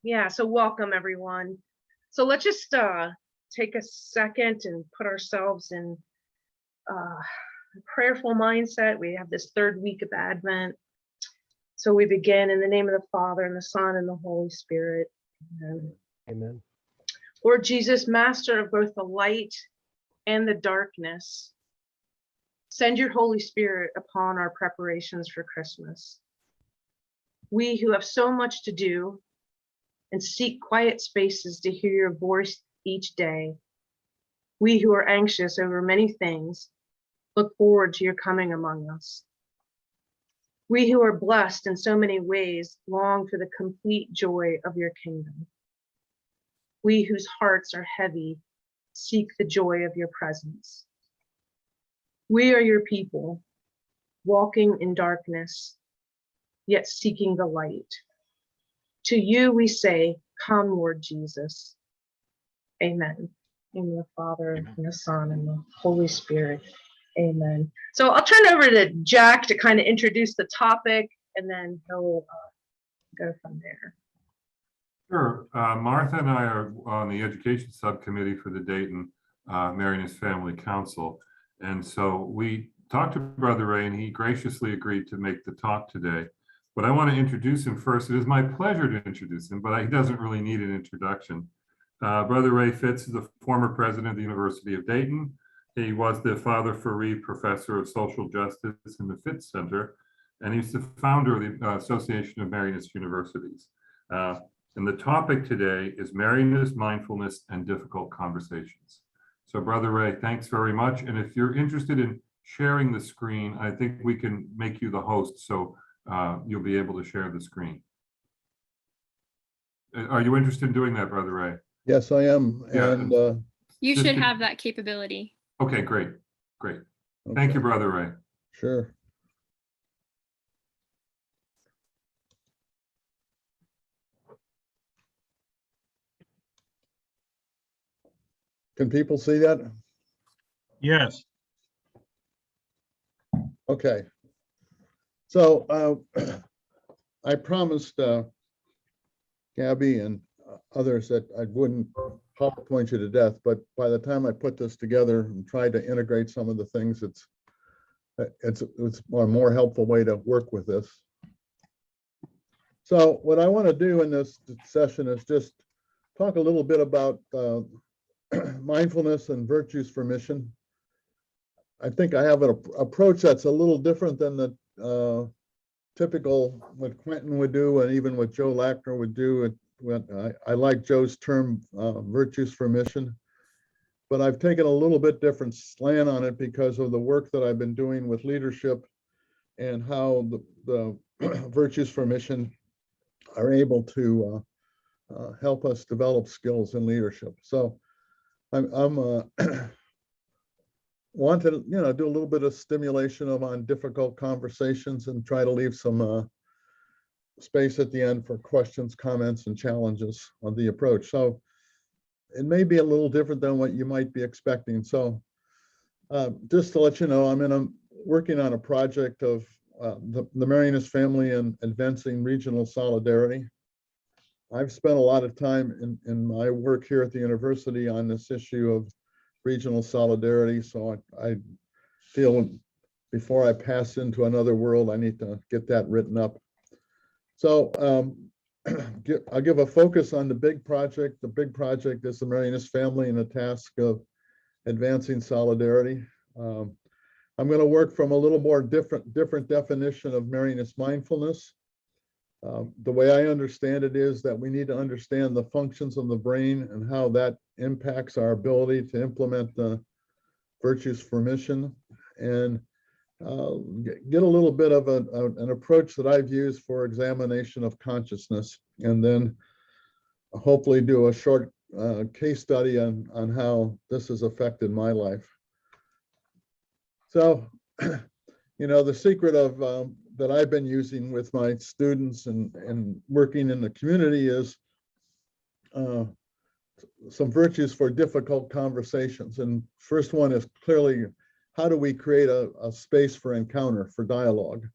Yeah, so welcome everyone. So let's just take a second and put ourselves in a prayerful mindset. We have this third week of Advent. So we begin in the name of the Father and the Son and the Holy Spirit. Amen. Amen. Lord Jesus, Master of both the light and the darkness, send your Holy Spirit upon our preparations for Christmas. We who have so much to do and seek quiet spaces to hear your voice each day, we who are anxious over many things, look forward to your coming among us. We who are blessed in so many ways long for the complete joy of your kingdom. We whose hearts are heavy seek the joy of your presence. We are your people, walking in darkness, yet seeking the light. To you we say, come, Lord Jesus. Amen. In the Father, and the Son, and the Holy Spirit. Amen. So I'll turn over to Jack to kind of introduce the topic, and then he'll go from there. Sure. Martha and I are on the education subcommittee for the Dayton Marianist Family Council. And so we talked to Brother Ray, and he graciously agreed to make the talk today. But I want to introduce him first. It is my pleasure to introduce him, but he doesn't really need an introduction. Brother Ray Fitz is the former president of the University of Dayton. He was the Father Fareed Professor of Social Justice in the Fitz Center, and he's the founder of the Association of Marianist Universities. And the topic today is Marianist mindfulness and difficult conversations. So Brother Ray, thanks very much. And if you're interested in sharing the screen, I think we can make you the host, so you'll be able to share the screen. Are you interested in doing that, Brother Ray? Yes, I am. Yeah. And You should have that capability. Okay, great. okay. Thank you, Brother Ray. Sure. Can people see that? Yes. Okay. So I promised Gabby and others that I wouldn't PowerPoint you to death, but by the time I put this together and tried to integrate some of the things, it's a more helpful way to work with this. So what I want to do in this session is just talk a little bit about mindfulness and virtues for mission. I think I have an approach that's a little different than the typical what Quentin would do, and even what Joe Lackner would do. I like Joe's term, virtues for mission, but I've taken a little bit different slant on it because of the work that I've been doing with leadership and how the virtues for mission are able to help us develop skills in leadership. So I'm want to do a little bit of stimulation on difficult conversations and try to leave some space at the end for questions, comments, and challenges on the approach. So it may be a little different than what you might be expecting. So just to let you know, I'm working on a project of the Marianist family and advancing regional solidarity. I've spent a lot of time in my work here at the university on this issue of regional solidarity. So I feel before I pass into another world, I need to get that written up. So I'll give a focus on the big project. The big project is the Marianist family and the task of advancing solidarity. I'm going to work from a little more different definition of Marianist mindfulness. The way I understand it is that we need to understand the functions of the brain and how that impacts our ability to implement the virtues for mission, and get a little bit of an approach that I've used for examination of consciousness, and then hopefully do a short case study on how this has affected my life. So, the secret of that I've been using with my students and working in the community is some virtues for difficult conversations. And first one is clearly, how do we create a space for encounter, for dialogue?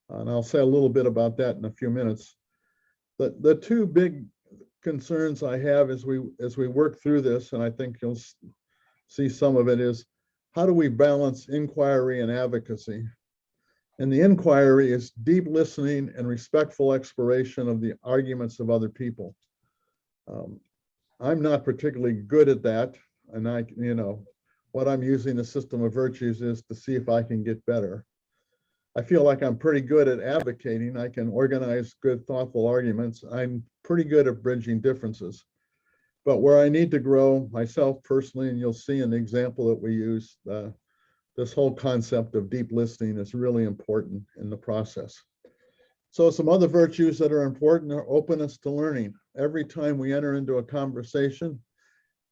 And I'll say a little bit about that in a few minutes. The two big concerns I have as we work through this, and I think you'll see some of it, is how do we balance inquiry and advocacy? And the inquiry is deep listening and respectful exploration of the arguments of other people. I'm not particularly good at that, and what I'm using the system of virtues is to see if I can get better. I feel like I'm pretty good at advocating. I can organize good, thoughtful arguments. I'm pretty good at bridging differences. But where I need to grow myself personally, and you'll see an example that we use, this whole concept of deep listening is really important in the process. So some other virtues that are important are openness to learning. Every time we enter into a conversation,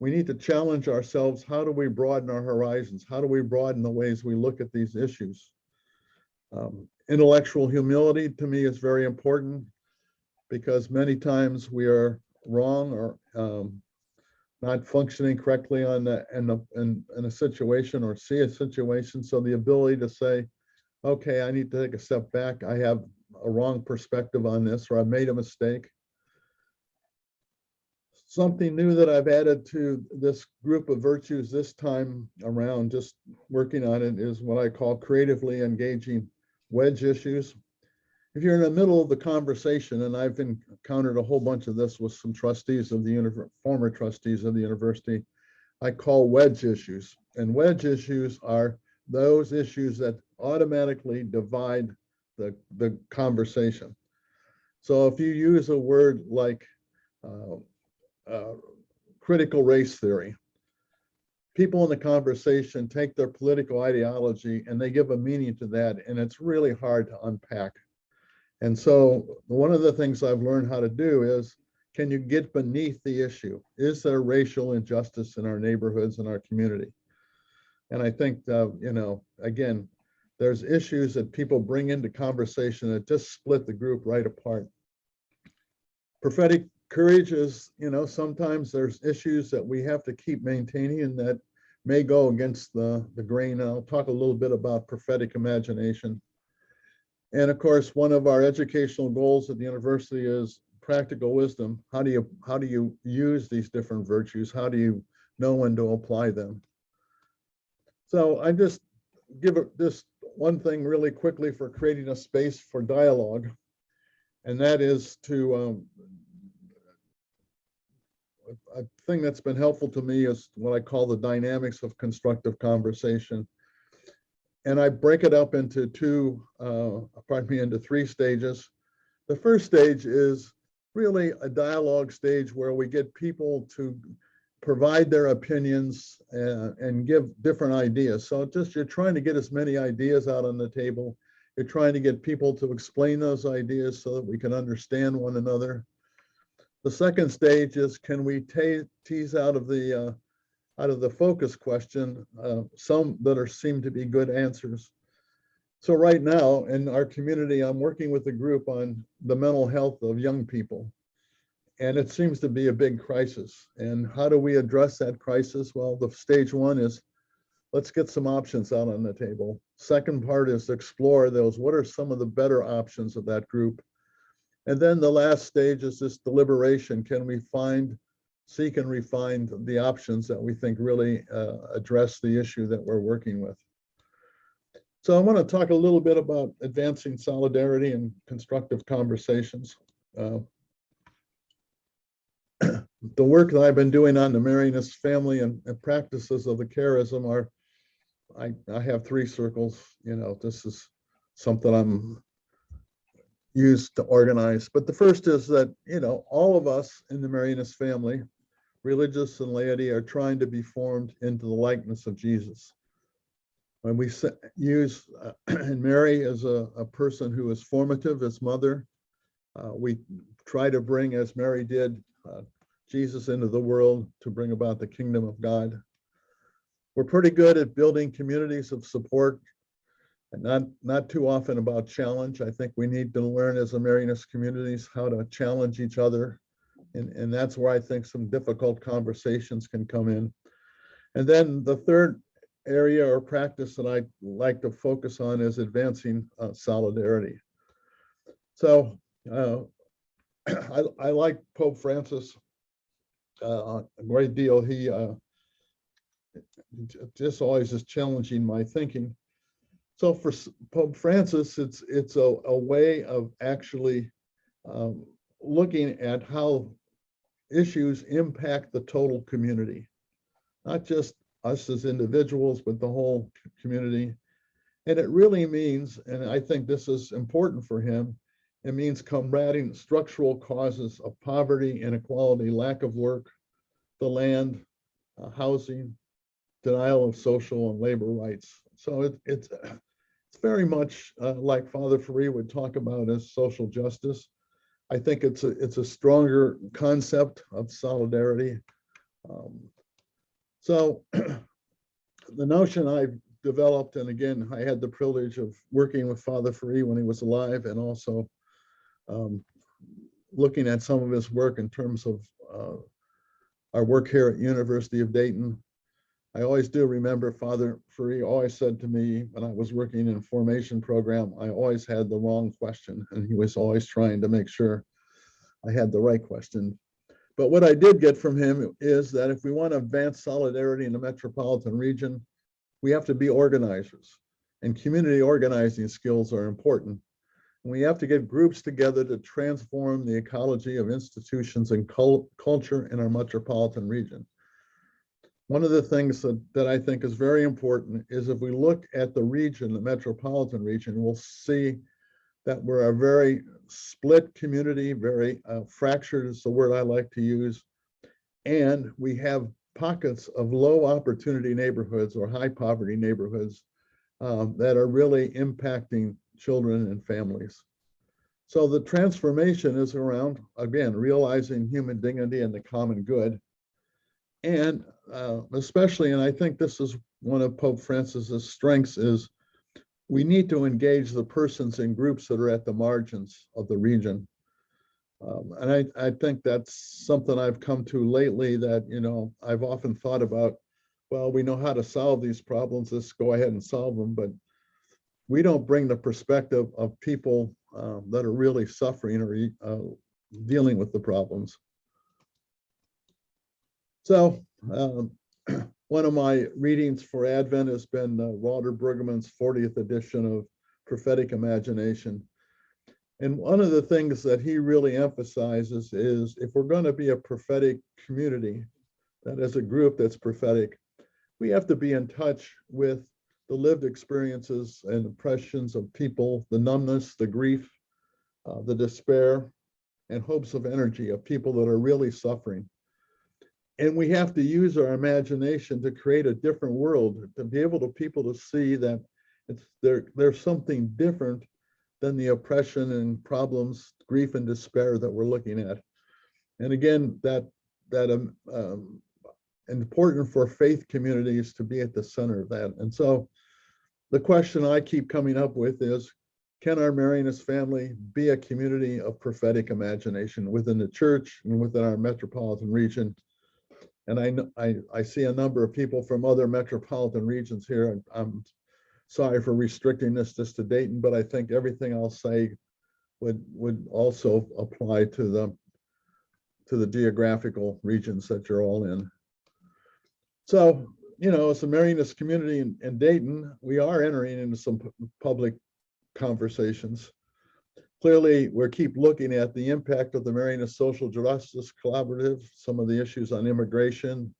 we need to challenge ourselves. How do we broaden our horizons? How do we broaden the ways we look at these issues? Intellectual humility to me is very important, because many times we are wrong or not functioning correctly in a situation or see a situation. So the ability to say, okay, I need to take a step back. I have a wrong perspective on this, or I've made a mistake. Something new that I've added to this group of virtues this time around, just working on it, is what I call creatively engaging wedge issues. If you're in the middle of the conversation, and I've encountered a whole bunch of this with some trustees of the former trustees of the university, I call wedge issues. And wedge issues are those issues that automatically divide the conversation. So if you use a word like critical race theory, people in the conversation take their political ideology and they give a meaning to that, and it's really hard to unpack. And so one of the things I've learned how to do is, can you get beneath the issue? Is there racial injustice in our neighborhoods and our community? And I think, again, there's issues that people bring into conversation that just split the group right apart. Prophetic courage is, sometimes there's issues that we have to keep maintaining and that may go against the grain. I'll talk a little bit about prophetic imagination. And of course, one of our educational goals at the university is practical wisdom. How do you use these different virtues? How do you know when to apply them? So I just give this one thing really quickly for creating a space for dialogue, and that is to a thing that's been helpful to me is what I call the dynamics of constructive conversation. And I break it up into into three stages. The first stage is really a dialogue stage where we get people to provide their opinions and give different ideas. So you're trying to get as many ideas out on the table. You're trying to get people to explain those ideas so that we can understand one another. The second stage is, can we tease out of the focus question some that seem to be good answers? So right now in our community, I'm working with a group on the mental health of young people. And it seems to be a big crisis. And how do we address that crisis? Well, the stage one is, let's get some options out on the table. Second part is to explore those. What are some of the better options of that group? And then the last stage is this deliberation. Can we seek and refine the options that we think really address the issue that we're working with? So I want to talk a little bit about advancing solidarity and constructive conversations. The work that I've been doing on the Marianist family and practices of the charism are, I have three circles. This is something I'm used to organize. But the first is that, all of us in the Marianist family, religious and laity, are trying to be formed into the likeness of Jesus. When we use and Mary as a person who is formative as mother, we try to bring, as Mary did, Jesus into the world to bring about the kingdom of God. We're pretty good at building communities of support, and not too often about challenge. I think we need to learn as Marianist communities how to challenge each other. And that's where I think some difficult conversations can come in. And then the third area or practice that I like to focus on is advancing solidarity. So I like Pope Francis a great deal. He just always is challenging my thinking. So for Pope Francis, it's a way of actually looking at how issues impact the total community, not just us as individuals, but the whole community. And it really means, and I think this is important for him, it means combating structural causes of poverty, inequality, lack of work, the land, housing, denial of social and labor rights. So it's very much like Father Ferry would talk about as social justice. I think it's a stronger concept of solidarity. So the notion I've developed, and again, I had the privilege of working with Father Ferry when he was alive, and also looking at some of his work in terms of our work here at University of Dayton. I always do remember Father Ferry always said to me when I was working in a formation program, I always had the wrong question, and he was always trying to make sure I had the right question. But what I did get from him is that if we want to advance solidarity in the metropolitan region, we have to be organizers, and community organizing skills are important. And we have to get groups together to transform the ecology of institutions and culture in our metropolitan region. One of the things that I think is very important is if we look at the region, the metropolitan region, we'll see that we're a very split community, very fractured is the word I like to use. And we have pockets of low opportunity neighborhoods or high poverty neighborhoods that are really impacting children and families. So the transformation is around, again, realizing human dignity and the common good. And especially, and I think this is one of Pope Francis's strengths, is we need to engage the persons and groups that are at the margins of the region. And I think that's something I've come to lately that, you know, I've often thought about, well, we know how to solve these problems, let's go ahead and solve them, but we don't bring the perspective of people that are really suffering or dealing with the problems. So one of my readings for Advent has been Walter Brueggemann's 40th edition of Prophetic Imagination. And one of the things that he really emphasizes is if we're going to be a prophetic community, that is a group that's prophetic, we have to be in touch with the lived experiences and impressions of people, the numbness, the grief, the despair, and hopes of energy of people that are really suffering. And we have to use our imagination to create a different world, to be able to people to see that there's something different than the oppression and problems, grief and despair that we're looking at. And again, that important for faith communities to be at the center of that. And so the question I keep coming up with is, can our Marianist family be a community of prophetic imagination within the church and within our metropolitan region? And I see a number of people from other metropolitan regions here, and I'm sorry for restricting this just to Dayton, but I think everything I'll say would also apply to the geographical regions that you're all in. So, you know, as a Marianist community in Dayton, we are entering into some public conversations. Clearly, we keep looking at the impact of the Marianist Social Justice Collaborative, some of the issues on immigration,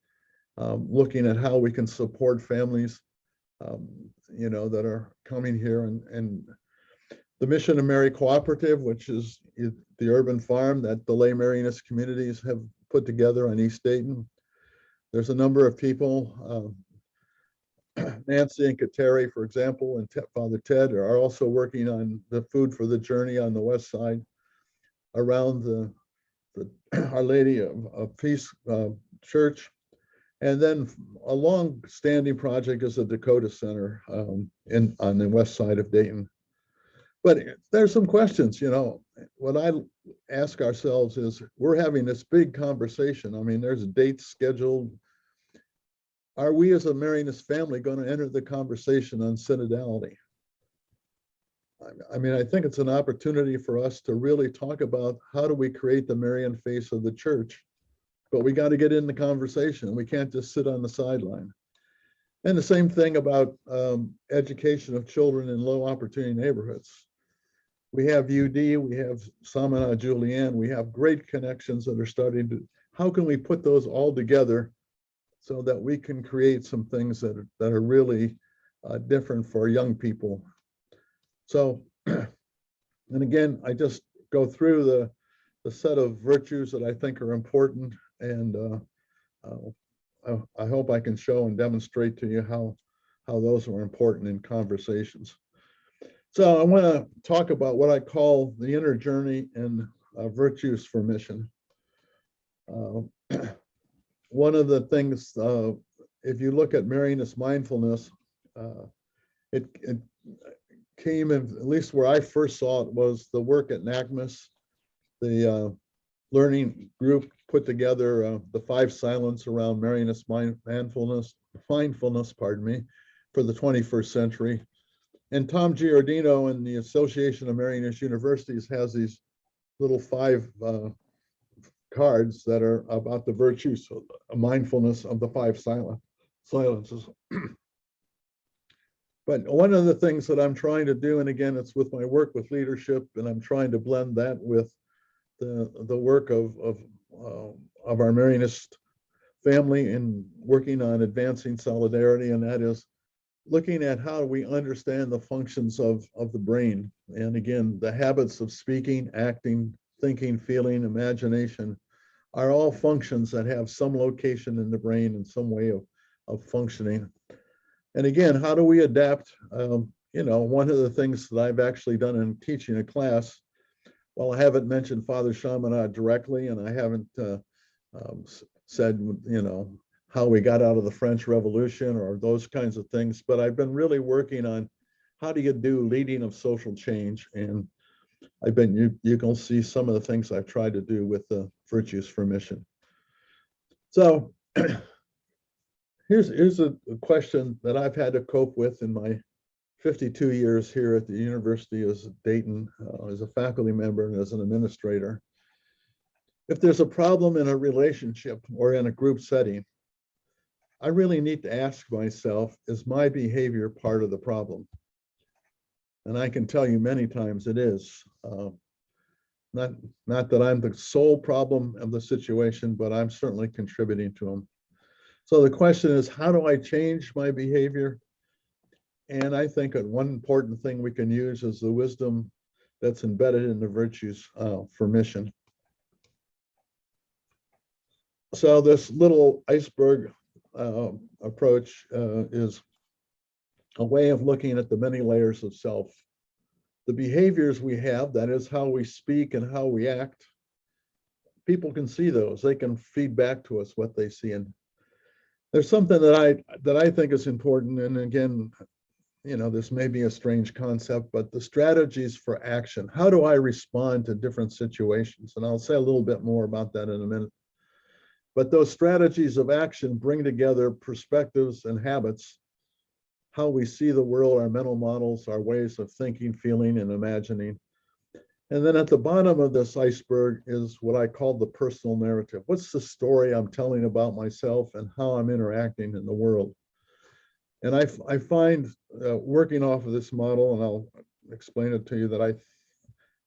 looking at how we can support families, you know, that are coming here, and the Mission of Mary Cooperative, which is the urban farm that the lay Marianist communities have put together on East Dayton. There's a number of people, Nancy and Kateri, for example, and Father Ted are also working on the Food for the Journey on the west side around the Our Lady of Peace Church. And then a long-standing project is the Dakota Center on the west side of Dayton. But there's some questions, you know. What I ask ourselves is, we're having this big conversation. I mean, there's dates scheduled. Are we as a Marianist family going to enter the conversation on synodality? I mean, I think it's an opportunity for us to really talk about how do we create the Marian face of the church, but we got to get in the conversation. We can't just sit on the sideline. And the same thing about education of children in low opportunity neighborhoods. We have UD, we have Samana Julian, we have great connections that are starting to, how can we put those all together so that we can create some things that are really different for young people? So, and again, I just go through the set of virtues that I think are important, and I hope I can show and demonstrate to you how those are important in conversations. So I want to talk about what I call the inner journey and virtues for mission. One of the things, if you look at Marianist mindfulness, it came in, at least where I first saw it, was the work at NACMS. The learning group put together the 5 silents around Marianist mindfulness, pardon me, for the 21st century. And Tom Giordino and the Association of Marianist Universities has these little 5 cards that are about the virtues of mindfulness of the 5 silences. But one of the things that I'm trying to do, and again, it's with my work with leadership, and I'm trying to blend that with the work of our Marianist family in working on advancing solidarity, and that is looking at how we understand the functions of the brain. And again, the habits of speaking, acting, thinking, feeling, imagination are all functions that have some location in the brain and some way of functioning. And again, how do we adapt? You know, one of the things that I've actually done in teaching a class, well, I haven't mentioned Father Chaminade directly, and I haven't said, you know, how we got out of the French Revolution or those kinds of things, but I've been really working on how do you do leading of social change. And I bet you can see some of the things I've tried to do with the virtues for mission. So here's a question that I've had to cope with in my 52 years here at the University of Dayton as a faculty member and as an administrator. If there's a problem in a relationship or in a group setting, I really need to ask myself, is my behavior part of the problem? And I can tell you many times it is. Not that I'm the sole problem of the situation, but I'm certainly contributing to them. So the question is, how do I change my behavior? And I think that one important thing we can use is the wisdom that's embedded in the virtues for mission. So this little iceberg approach is a way of looking at the many layers of self. The behaviors we have, that is how we speak and how we act, people can see those. They can feed back to us what they see. And there's something that I think is important. And again, you know, this may be a strange concept, but the strategies for action. How do I respond to different situations? And I'll say a little bit more about that in a minute. But those strategies of action bring together perspectives and habits, how we see the world, our mental models, our ways of thinking, feeling, and imagining. And then at the bottom of this iceberg is what I call the personal narrative. What's the story I'm telling about myself and how I'm interacting in the world? And I find working off of this model, and I'll explain it to you, that I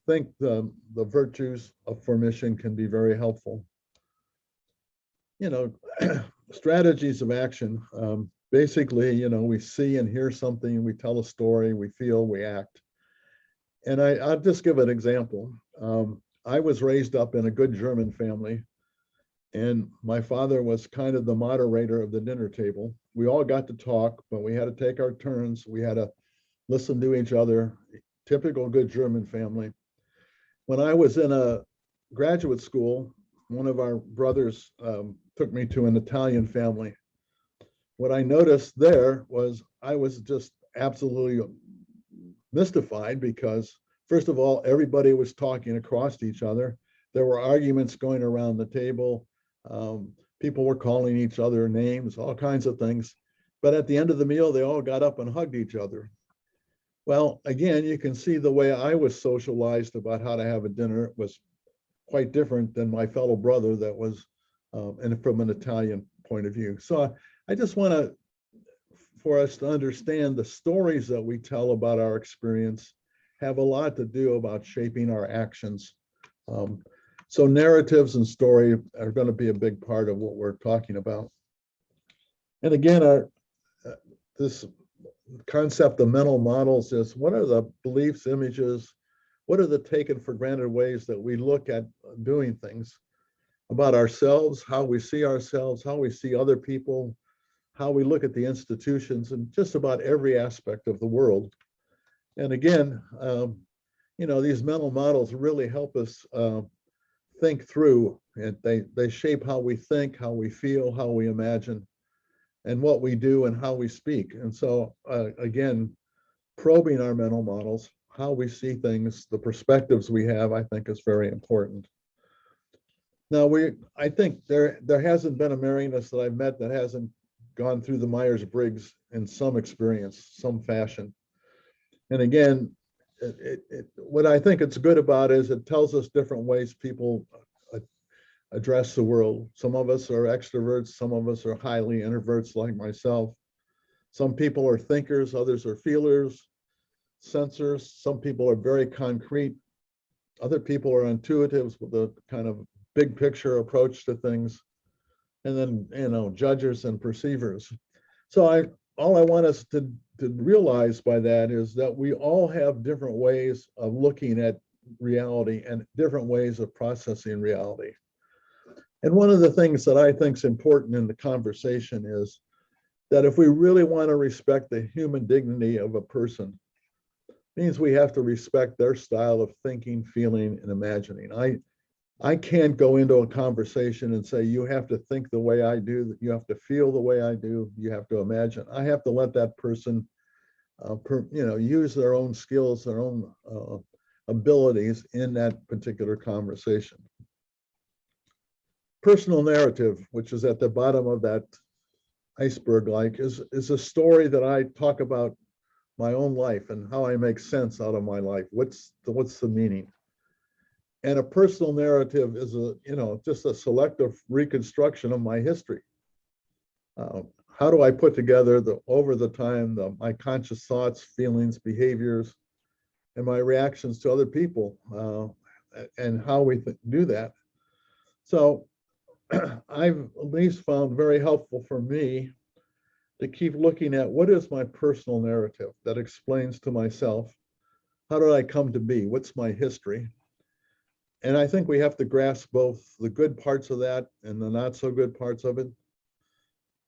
think the virtues of for mission can be very helpful. You know, strategies of action, basically, you know, we see and hear something, we tell a story, we feel, we act. And I'll just give an example. I was raised up in a good German family, and my father was kind of the moderator of the dinner table. We all got to talk, but we had to take our turns. We had to listen to each other, typical good German family. When I was in a graduate school, one of our brothers took me to an Italian family. What I noticed there was I was just absolutely mystified because, first of all, everybody was talking across each other. There were arguments going around the table. People were calling each other names, all kinds of things. But at the end of the meal, they all got up and hugged each other. Well, again, you can see the way I was socialized about how to have a dinner was quite different than my fellow brother that was, and from an Italian point of view. So I just want to, for us to understand the stories that we tell about our experience have a lot to do about shaping our actions. So narratives and story are going to be a big part of what we're talking about. And again, this concept of mental models is, what are the beliefs, images, what are the taken for granted ways that we look at doing things about ourselves, how we see ourselves, how we see other people, how we look at the institutions, and just about every aspect of the world. And again, these mental models really help us think through, and they shape how we think, how we feel, how we imagine, and what we do and how we speak. And so again, probing our mental models, how we see things, the perspectives we have, I think is very important. Now, I think there hasn't been a Marianist that I've met that hasn't gone through the Myers-Briggs in some experience, some fashion. And again, what I think it's good about is it tells us different ways people address the world. Some of us are extroverts, some of us are highly introverts like myself. Some people are thinkers, others are feelers, sensors. Some people are very concrete. Other people are intuitives with a kind of big picture approach to things. And then, judges and perceivers. So all I want us to realize by that is that we all have different ways of looking at reality and different ways of processing reality. And one of the things that I think is important in the conversation is that if we really want to respect the human dignity of a person, it means we have to respect their style of thinking, feeling, and imagining. I can't go into a conversation and say, you have to think the way I do, you have to feel the way I do, you have to imagine. I have to let that person, use their own skills, their own abilities in that particular conversation. Personal narrative, which is at the bottom of that iceberg, is a story that I talk about my own life and how I make sense out of my life. What's the meaning? And a personal narrative is just a selective reconstruction of my history. How do I put together over the time my conscious thoughts, feelings, behaviors, and my reactions to other people, and how we do that? So I've at least found very helpful for me to keep looking at what is my personal narrative that explains to myself, how did I come to be? What's my history? And I think we have to grasp both the good parts of that and the not so good parts of it.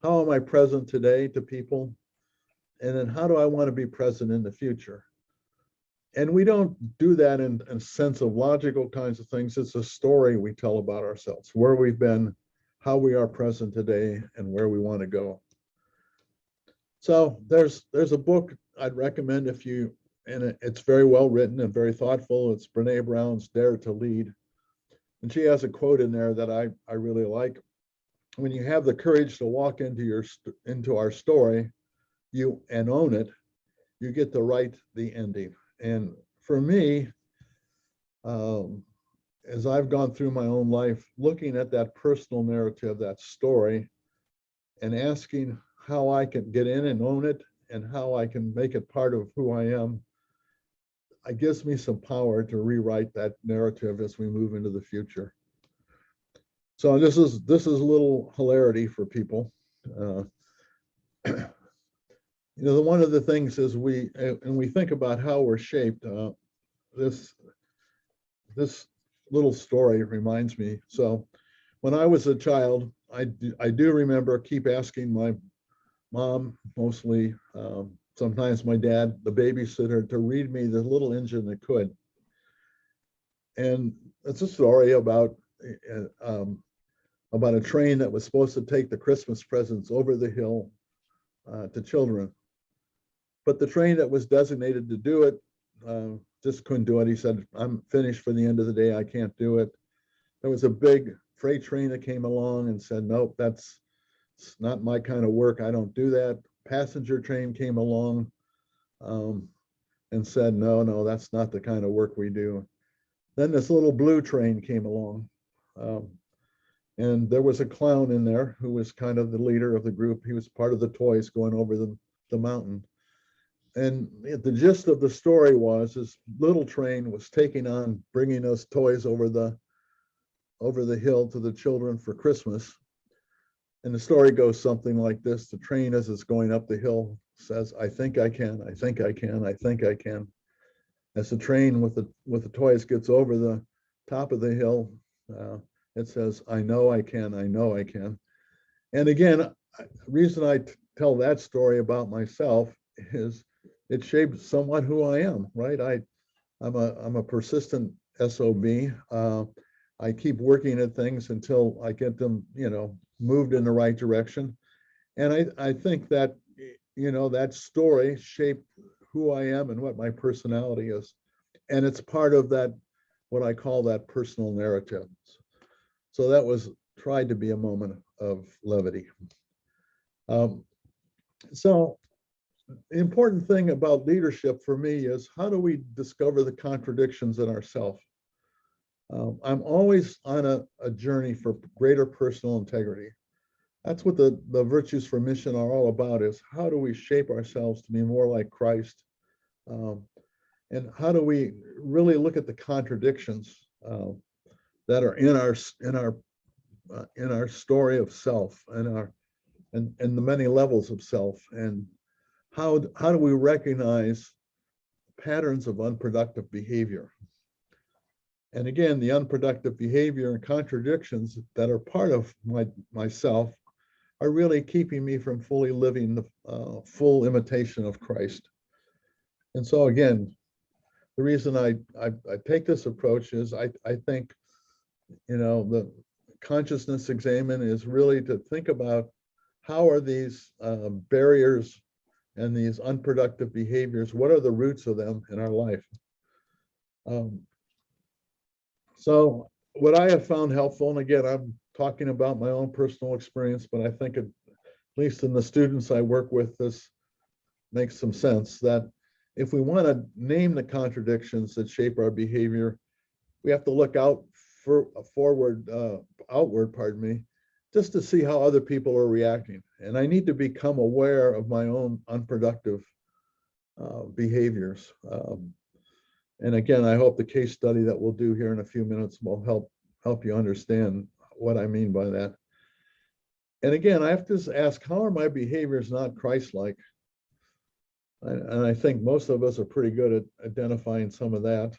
How am I present today to people? And then how do I want to be present in the future? And we don't do that in a sense of logical kinds of things. It's a story we tell about ourselves, where we've been, how we are present today, and where we want to go. So there's a book I'd recommend and it's very well written and very thoughtful. It's Brene Brown's Dare to Lead. And she has a quote in there that I really like. When you have the courage to walk into our story, and own it, you get to write the ending. And for me, as I've gone through my own life, looking at that personal narrative, that story, and asking how I can get in and own it and how I can make it part of who I am, it gives me some power to rewrite that narrative as we move into the future. So this is a little hilarity for people. One of the things is we think about how we're shaped. This little story reminds me. So when I was a child, I do remember keep asking my mom, mostly, sometimes my dad, the babysitter, to read me The Little Engine That Could. And it's a story about a train that was supposed to take the Christmas presents over the hill to children. But the train that was designated to do it just couldn't do it. He said, I'm finished for the end of the day. I can't do it. There was a big freight train that came along and said, nope, it's not my kind of work. I don't do that. Passenger train came along. And and said, no, that's not the kind of work we do. Then this little blue train came along. And there was a clown in there who was kind of the leader of the group. He was part of the toys going over the mountain. And the gist of the story was this little train was taking on bringing those toys over the hill to the children for Christmas. And the story goes something like this. The train, as it's going up the hill, says, I think I can, I think I can, I think I can. As the train with the toys gets over the top of the hill, it says, I know I can, I know I can. And again, the reason I tell that story about myself is it shaped somewhat who I am, right? I'm a persistent SOB. I keep working at things until I get them, moved in the right direction. And I think that, that story shaped who I am and what my personality is. And it's part of that, what I call that personal narrative. So that was tried to be a moment of levity. So the important thing about leadership for me is how do we discover the contradictions in ourselves? I'm always on a journey for greater personal integrity. That's what the virtues for mission are all about, is how do we shape ourselves to be more like Christ? And how do we really look at the contradictions that are in our story of self and the many levels of self, and how do we recognize patterns of unproductive behavior? And again, the unproductive behavior and contradictions that are part of myself are really keeping me from fully living the full imitation of Christ. And so again, the reason I take this approach is I think, the consciousness examine is really to think about how are these barriers and these unproductive behaviors, what are the roots of them in our life? So what I have found helpful, and again, I'm talking about my own personal experience, but I think at least in the students I work with, this makes some sense, that if we want to name the contradictions that shape our behavior, we have to look outward, just to see how other people are reacting. And I need to become aware of my own unproductive behaviors. And again, I hope the case study that we'll do here in a few minutes will help you understand what I mean by that. And again, I have to ask, how are my behaviors not Christ-like? And I think most of us are pretty good at identifying some of that.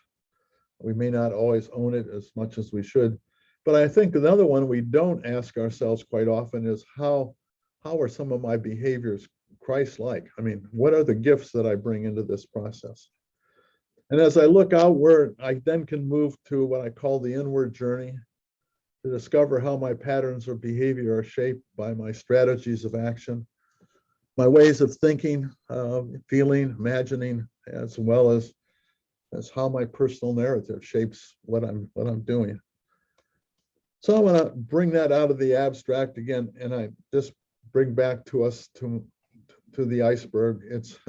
We may not always own it as much as we should. But I think another one we don't ask ourselves quite often is how are some of my behaviors Christ-like? I mean, what are the gifts that I bring into this process? And as I look outward, I then can move to what I call the inward journey to discover how my patterns of behavior are shaped by my strategies of action, my ways of thinking, feeling, imagining, as well as how my personal narrative shapes what I'm doing. So I want to bring that out of the abstract again, and I just bring back to us to the iceberg. It's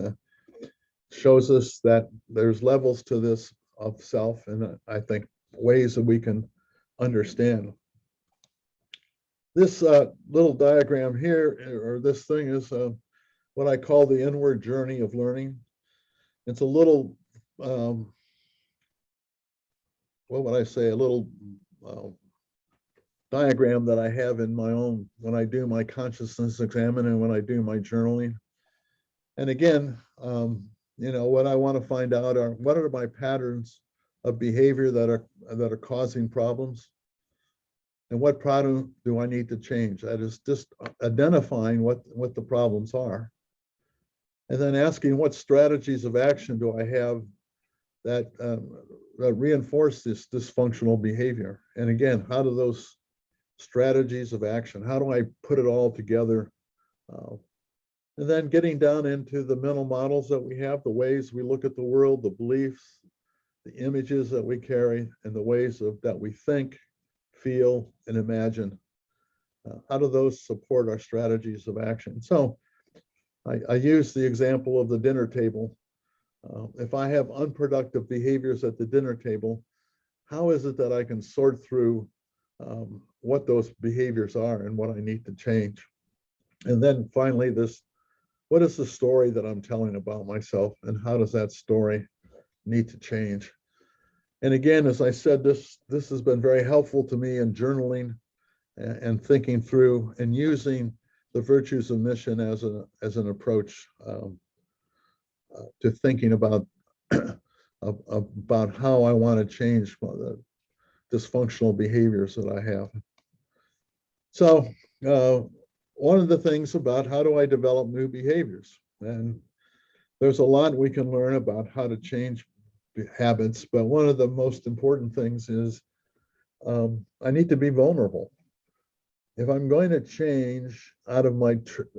shows us that there's levels to this of self, and I think ways that we can understand. This little diagram here, or this thing, is what I call the inward journey of learning. It's a little, what would I say, a little diagram that I have in my own, when I do my consciousness examine and when I do my journaling. And again, what I want to find out are, what are my patterns of behavior that are causing problems? And what problem do I need to change? That is just identifying what the problems are. And then asking, what strategies of action do I have that reinforce this dysfunctional behavior? And again, how do those strategies of action, how do I put it all together? And then getting down into the mental models that we have, the ways we look at the world, the beliefs, the images that we carry, and the ways that we think, feel, and imagine. How do those support our strategies of action? So I use the example of the dinner table. If I have unproductive behaviors at the dinner table, how is it that I can sort through what those behaviors are and what I need to change? And then finally, what is the story that I'm telling about myself, and how does that story need to change? And again, as I said, this has been very helpful to me in journaling and thinking through and using the virtues of mission as an approach to thinking about about how I want to change the dysfunctional behaviors that I have. So one of the things about how do I develop new behaviors, and there's a lot we can learn about how to change habits, but one of the most important things is I need to be vulnerable. If I'm going to change out of my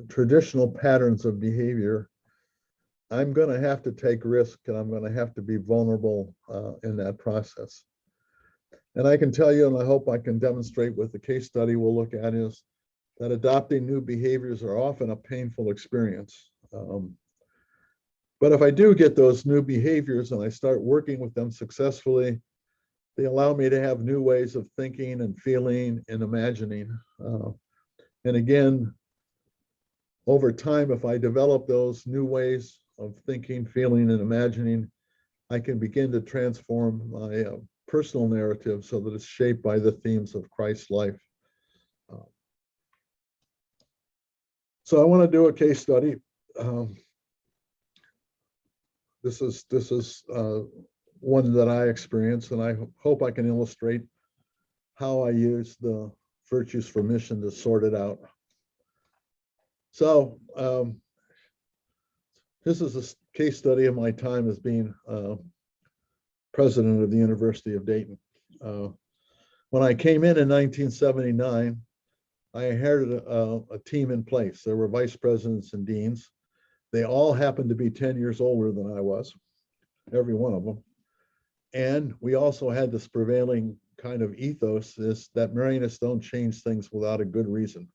traditional patterns of behavior, I'm going to have to take risk, and I'm going to have to be vulnerable in that process. And I can tell you, and I hope I can demonstrate with the case study we'll look at, is that adopting new behaviors are often a painful experience. But if I do get those new behaviors and I start working with them successfully, they allow me to have new ways of thinking and feeling and imagining. And again, over time, if I develop those new ways of thinking, feeling, and imagining, I can begin to transform my personal narrative so that it's shaped by the themes of Christ's life. So I want to do a case study. This is one that I experienced, and I hope I can illustrate how I use the virtues for mission to sort it out. So this is a case study of my time as being president of the University of Dayton. When I came in 1979, I inherited a team in place. There were vice presidents and deans. They all happened to be 10 years older than I was, every one of them. And we also had this prevailing kind of ethos is that Marianists don't change things without a good reason.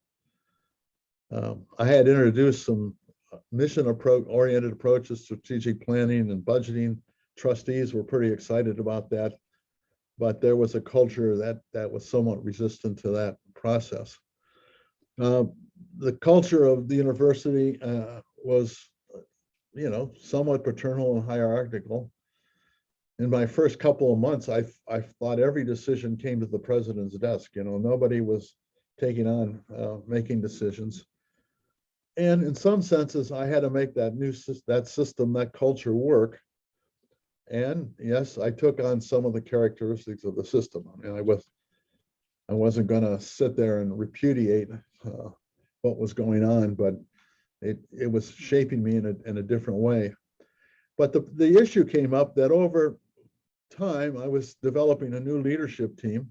I had introduced some mission-oriented approaches, strategic planning and budgeting. Trustees were pretty excited about that, but there was a culture that was somewhat resistant to that process. The culture of the university was, somewhat paternal and hierarchical. In my first couple of months, I thought every decision came to the president's desk. Nobody was taking on making decisions. And in some senses, I had to make that system, that culture work. And yes, I took on some of the characteristics of the system. I mean, I wasn't going to sit there and repudiate what was going on, but it was shaping me in a different way. But the issue came up that over time, I was developing a new leadership team.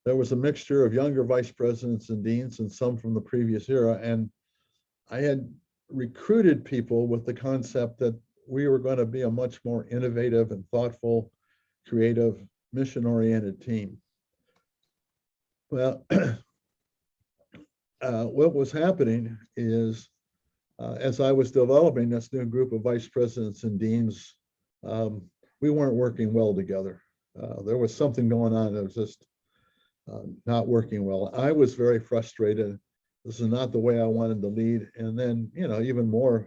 There was a mixture of younger vice presidents and deans and some from the previous era. And I had recruited people with the concept that we were going to be a much more innovative and thoughtful, creative, mission-oriented team. Well, what was happening is, as I was developing this new group of vice presidents and deans, we weren't working well together. There was something going on that was just not working well. I was very frustrated. This is not the way I wanted to lead. And then, even more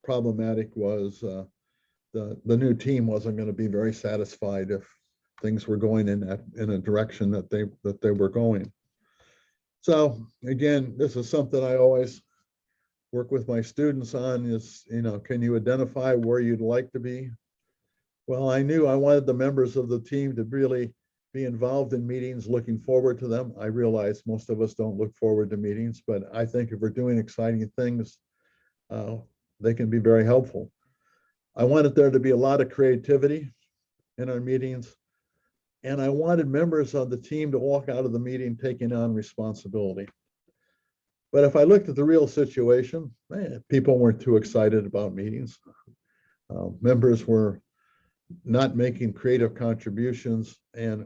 problematic was the new team wasn't going to be very satisfied if things were going in a direction that they were going. So again, this is something I always work with my students on is, can you identify where you'd like to be? Well, I knew I wanted the members of the team to really be involved in meetings, looking forward to them. I realize most of us don't look forward to meetings, but I think if we're doing exciting things, they can be very helpful. I wanted there to be a lot of creativity in our meetings, and I wanted members of the team to walk out of the meeting taking on responsibility. But if I looked at the real situation, people weren't too excited about meetings. Members were not making creative contributions, and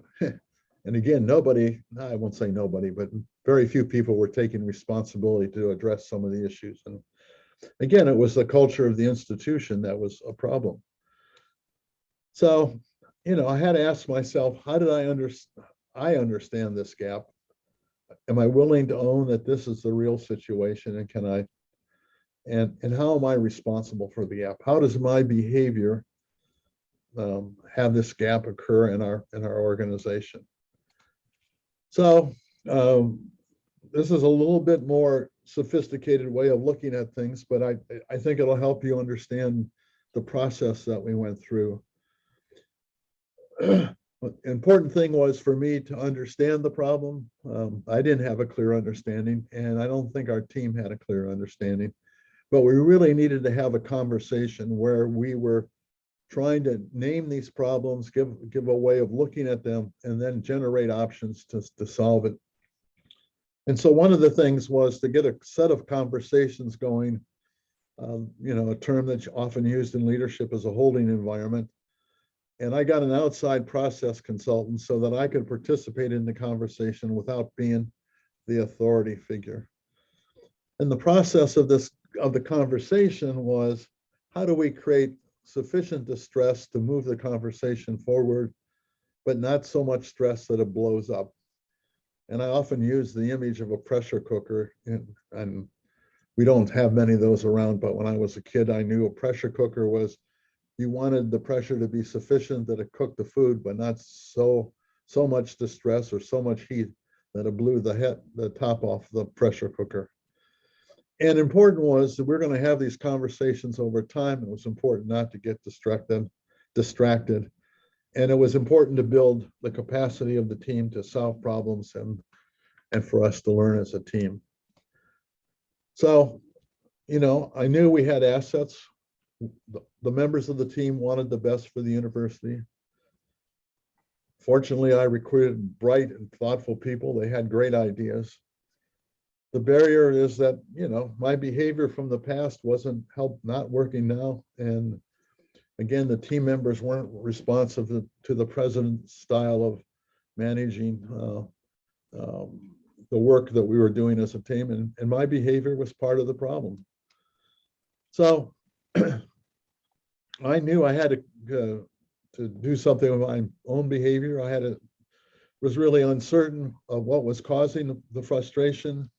again, I won't say nobody, but very few people were taking responsibility to address some of the issues. And again, it was the culture of the institution that was a problem. So, I had to ask myself, how did I understand this gap? Am I willing to own that this is the real situation, and and how am I responsible for the gap? How does my behavior have this gap occur in our organization? So this is a little bit more sophisticated way of looking at things, but I think it'll help you understand the process that we went through. Important thing was for me to understand the problem. I didn't have a clear understanding, and I don't think our team had a clear understanding, but we really needed to have a conversation where we were trying to name these problems, give a way of looking at them, and then generate options to solve it. And so one of the things was to get a set of conversations going, a term that's often used in leadership is a holding environment. And I got an outside process consultant so that I could participate in the conversation without being the authority figure. And the process of the conversation was, how do we create sufficient distress to move the conversation forward, but not so much stress that it blows up? And I often use the image of a pressure cooker, and we don't have many of those around, but when I was a kid, I knew a pressure cooker was, you wanted the pressure to be sufficient that it cooked the food, but not so much distress or so much heat that it blew the top off the pressure cooker. And important was that we're going to have these conversations over time. It was important not to get distracted. And it was important to build the capacity of the team to solve problems and for us to learn as a team. So, I knew we had assets. The members of the team wanted the best for the university. Fortunately, I recruited bright and thoughtful people. They had great ideas. The barrier is that, my behavior from the past not working now. And again, the team members weren't responsive to the president's style of managing the work that we were doing as a team. And my behavior was part of the problem. So I knew I had to do something with my own behavior. Was really uncertain of what was causing the frustration.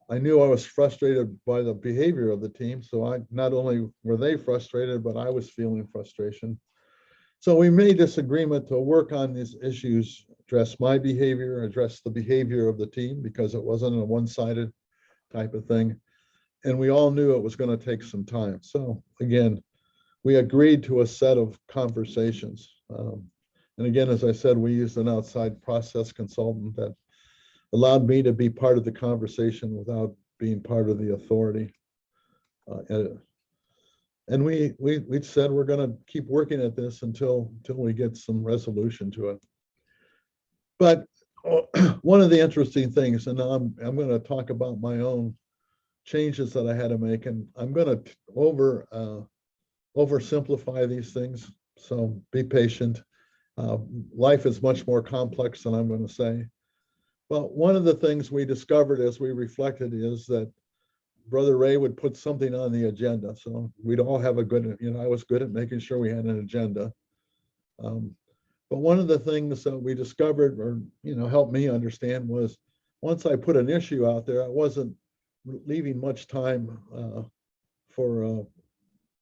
I knew I was frustrated by the behavior of the team. So not only were they frustrated, but I was feeling frustration. So we made this agreement to work on these issues, address my behavior, address the behavior of the team, because it wasn't a one-sided type of thing. And we all knew it was going to take some time. So again, we agreed to a set of conversations. And again, as I said, we used an outside process consultant that allowed me to be part of the conversation without being part of the authority. And we said we're going to keep working at this until we get some resolution to it. But one of the interesting things, and now I'm going to talk about my own changes that I had to make, and I'm going to oversimplify these things. So be patient. Life is much more complex than I'm going to say. Well, one of the things we discovered as we reflected is that Brother Ray would put something on the agenda. So we'd all have I was good at making sure we had an agenda. But one of the things that we discovered, or, helped me understand, was once I put an issue out there, I wasn't leaving much time for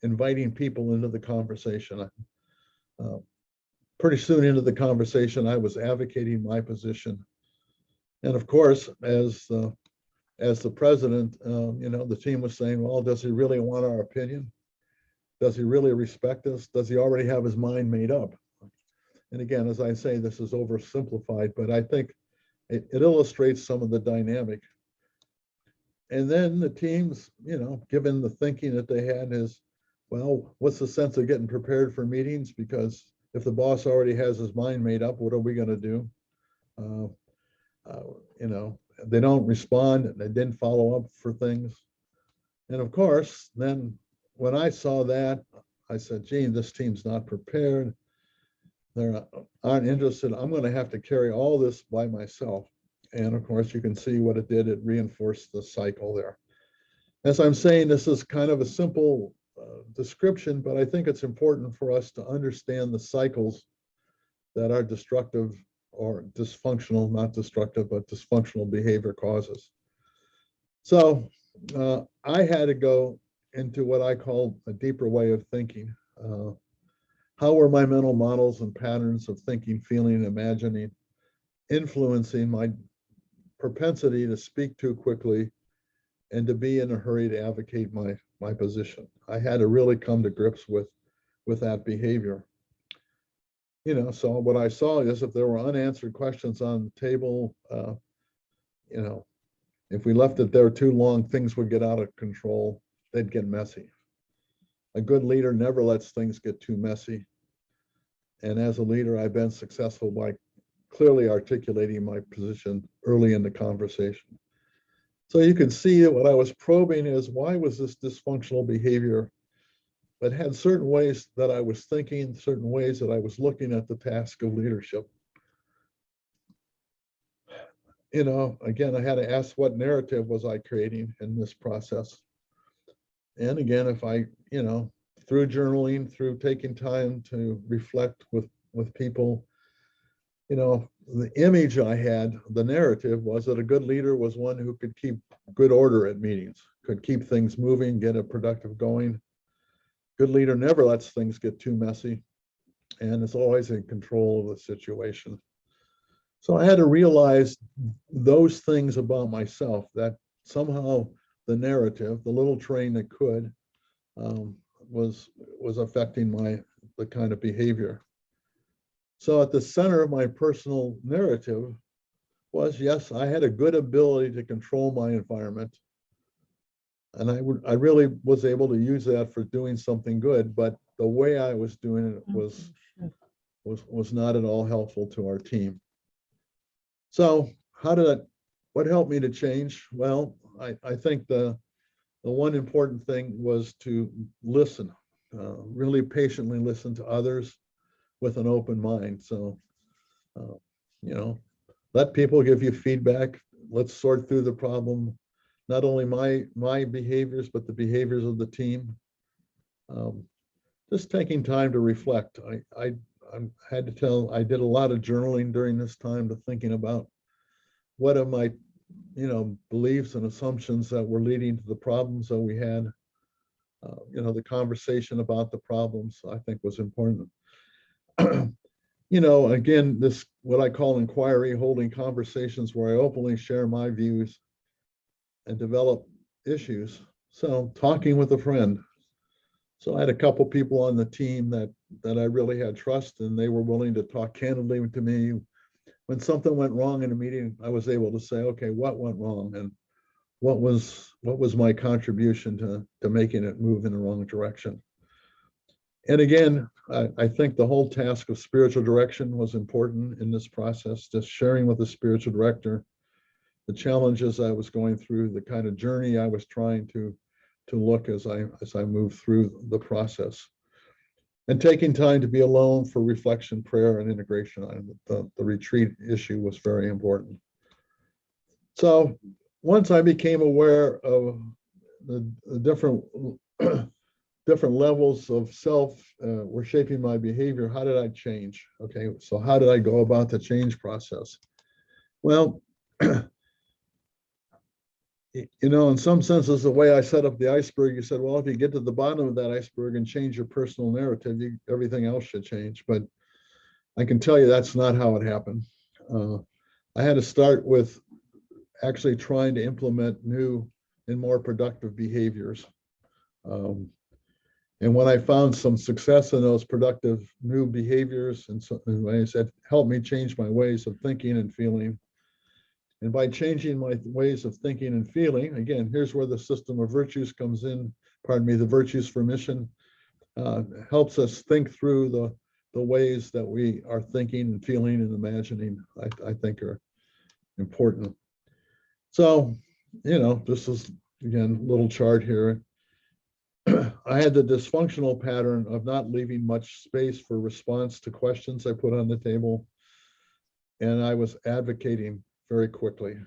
inviting people into the conversation. Pretty soon into the conversation, I was advocating my position. And of course, as the president, the team was saying, well, does he really want our opinion? Does he really respect us? Does he already have his mind made up? And again, as I say, this is oversimplified, but I think it illustrates some of the dynamic. And then the teams, given the thinking that they had, is, well, what's the sense of getting prepared for meetings? Because if the boss already has his mind made up, what are we going to do? They don't respond, and they didn't follow up for things. And of course, then when I saw that, I said, gee, this team's not prepared. They aren't interested. I'm going to have to carry all this by myself. And of course, you can see what it did. It reinforced the cycle there. As I'm saying, this is kind of a simple description, but I think it's important for us to understand the cycles that are destructive or dysfunctional, not destructive, but dysfunctional behavior causes. So I had to go into what I call a deeper way of thinking. How were my mental models and patterns of thinking, feeling, imagining influencing my propensity to speak too quickly and to be in a hurry to advocate my position? I had to really come to grips with that behavior. So what I saw is if there were unanswered questions on the table, if we left it there too long, things would get out of control. They'd get messy. A good leader never lets things get too messy. And as a leader, I've been successful by clearly articulating my position early in the conversation. So you can see that what I was probing is, why was this dysfunctional behavior, but had certain ways that I was thinking, certain ways that I was looking at the task of leadership. Again, I had to ask, what narrative was I creating in this process? And again, if I, through journaling, through taking time to reflect with people, the image I had, the narrative was that a good leader was one who could keep good order at meetings, could keep things moving, get it productive going. Good leader never lets things get too messy and is always in control of the situation. So I had to realize those things about myself, that somehow the narrative, the little train that could, was affecting the kind of behavior. So at the center of my personal narrative was, yes, I had a good ability to control my environment. And I really was able to use that for doing something good, but the way I was doing it was not at all helpful to our team. So what helped me to change? Well, I think the one important thing was to listen, really patiently listen to others with an open mind. So, let people give you feedback. Let's sort through the problem, not only my behaviors, but the behaviors of the team. Just taking time to reflect. I had to tell, I did a lot of journaling during this time, to thinking about what are my, beliefs and assumptions that were leading to the problems that we had. The conversation about the problems, I think, was important. Again, this, what I call inquiry, holding conversations where I openly share my views and develop issues. So talking with a friend. So I had a couple people on the team that I really had trust, and they were willing to talk candidly to me. When something went wrong in a meeting, I was able to say, okay, what went wrong, and what was my contribution to making it move in the wrong direction. And again, I think the whole task of spiritual direction was important in this process, just sharing with the spiritual director the challenges I was going through, the kind of journey I was trying to look as I moved through the process. And taking time to be alone for reflection, prayer, and integration. The retreat issue was very important. So once I became aware of the different levels of self were shaping my behavior, how did I change? Okay, so how did I go about the change process? Well, in some senses, the way I set up the iceberg, you said, well, if you get to the bottom of that iceberg and change your personal narrative, everything else should change. But I can tell you that's not how it happened. I had to start with actually trying to implement new and more productive behaviors. And when I found some success in those productive new behaviors and ways, that helped me change my ways of thinking and feeling. And by changing my ways of thinking and feeling, again, here's where the system of virtues comes in, the virtues for mission, helps us think through the ways that we are thinking and feeling and imagining, I think are important. So, this is, again, a little chart here. I had the dysfunctional pattern of not leaving much space for response to questions I put on the table. And I was advocating very quickly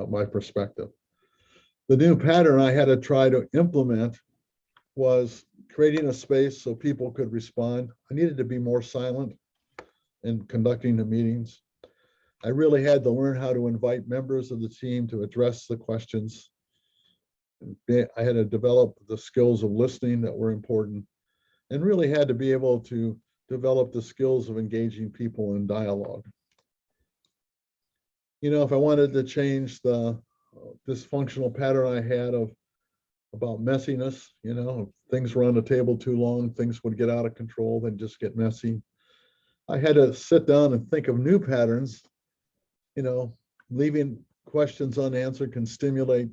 my perspective. The new pattern I had to try to implement was creating a space so people could respond. I needed to be more silent in conducting the meetings. I really had to learn how to invite members of the team to address the questions. I had to develop the skills of listening that were important, and really had to be able to develop the skills of engaging people in dialogue. You know, if I wanted to change the dysfunctional pattern I had about messiness, you know, if things were on the table too long, things would get out of control, then just get messy. I had to sit down and think of new patterns. You know, leaving questions unanswered can stimulate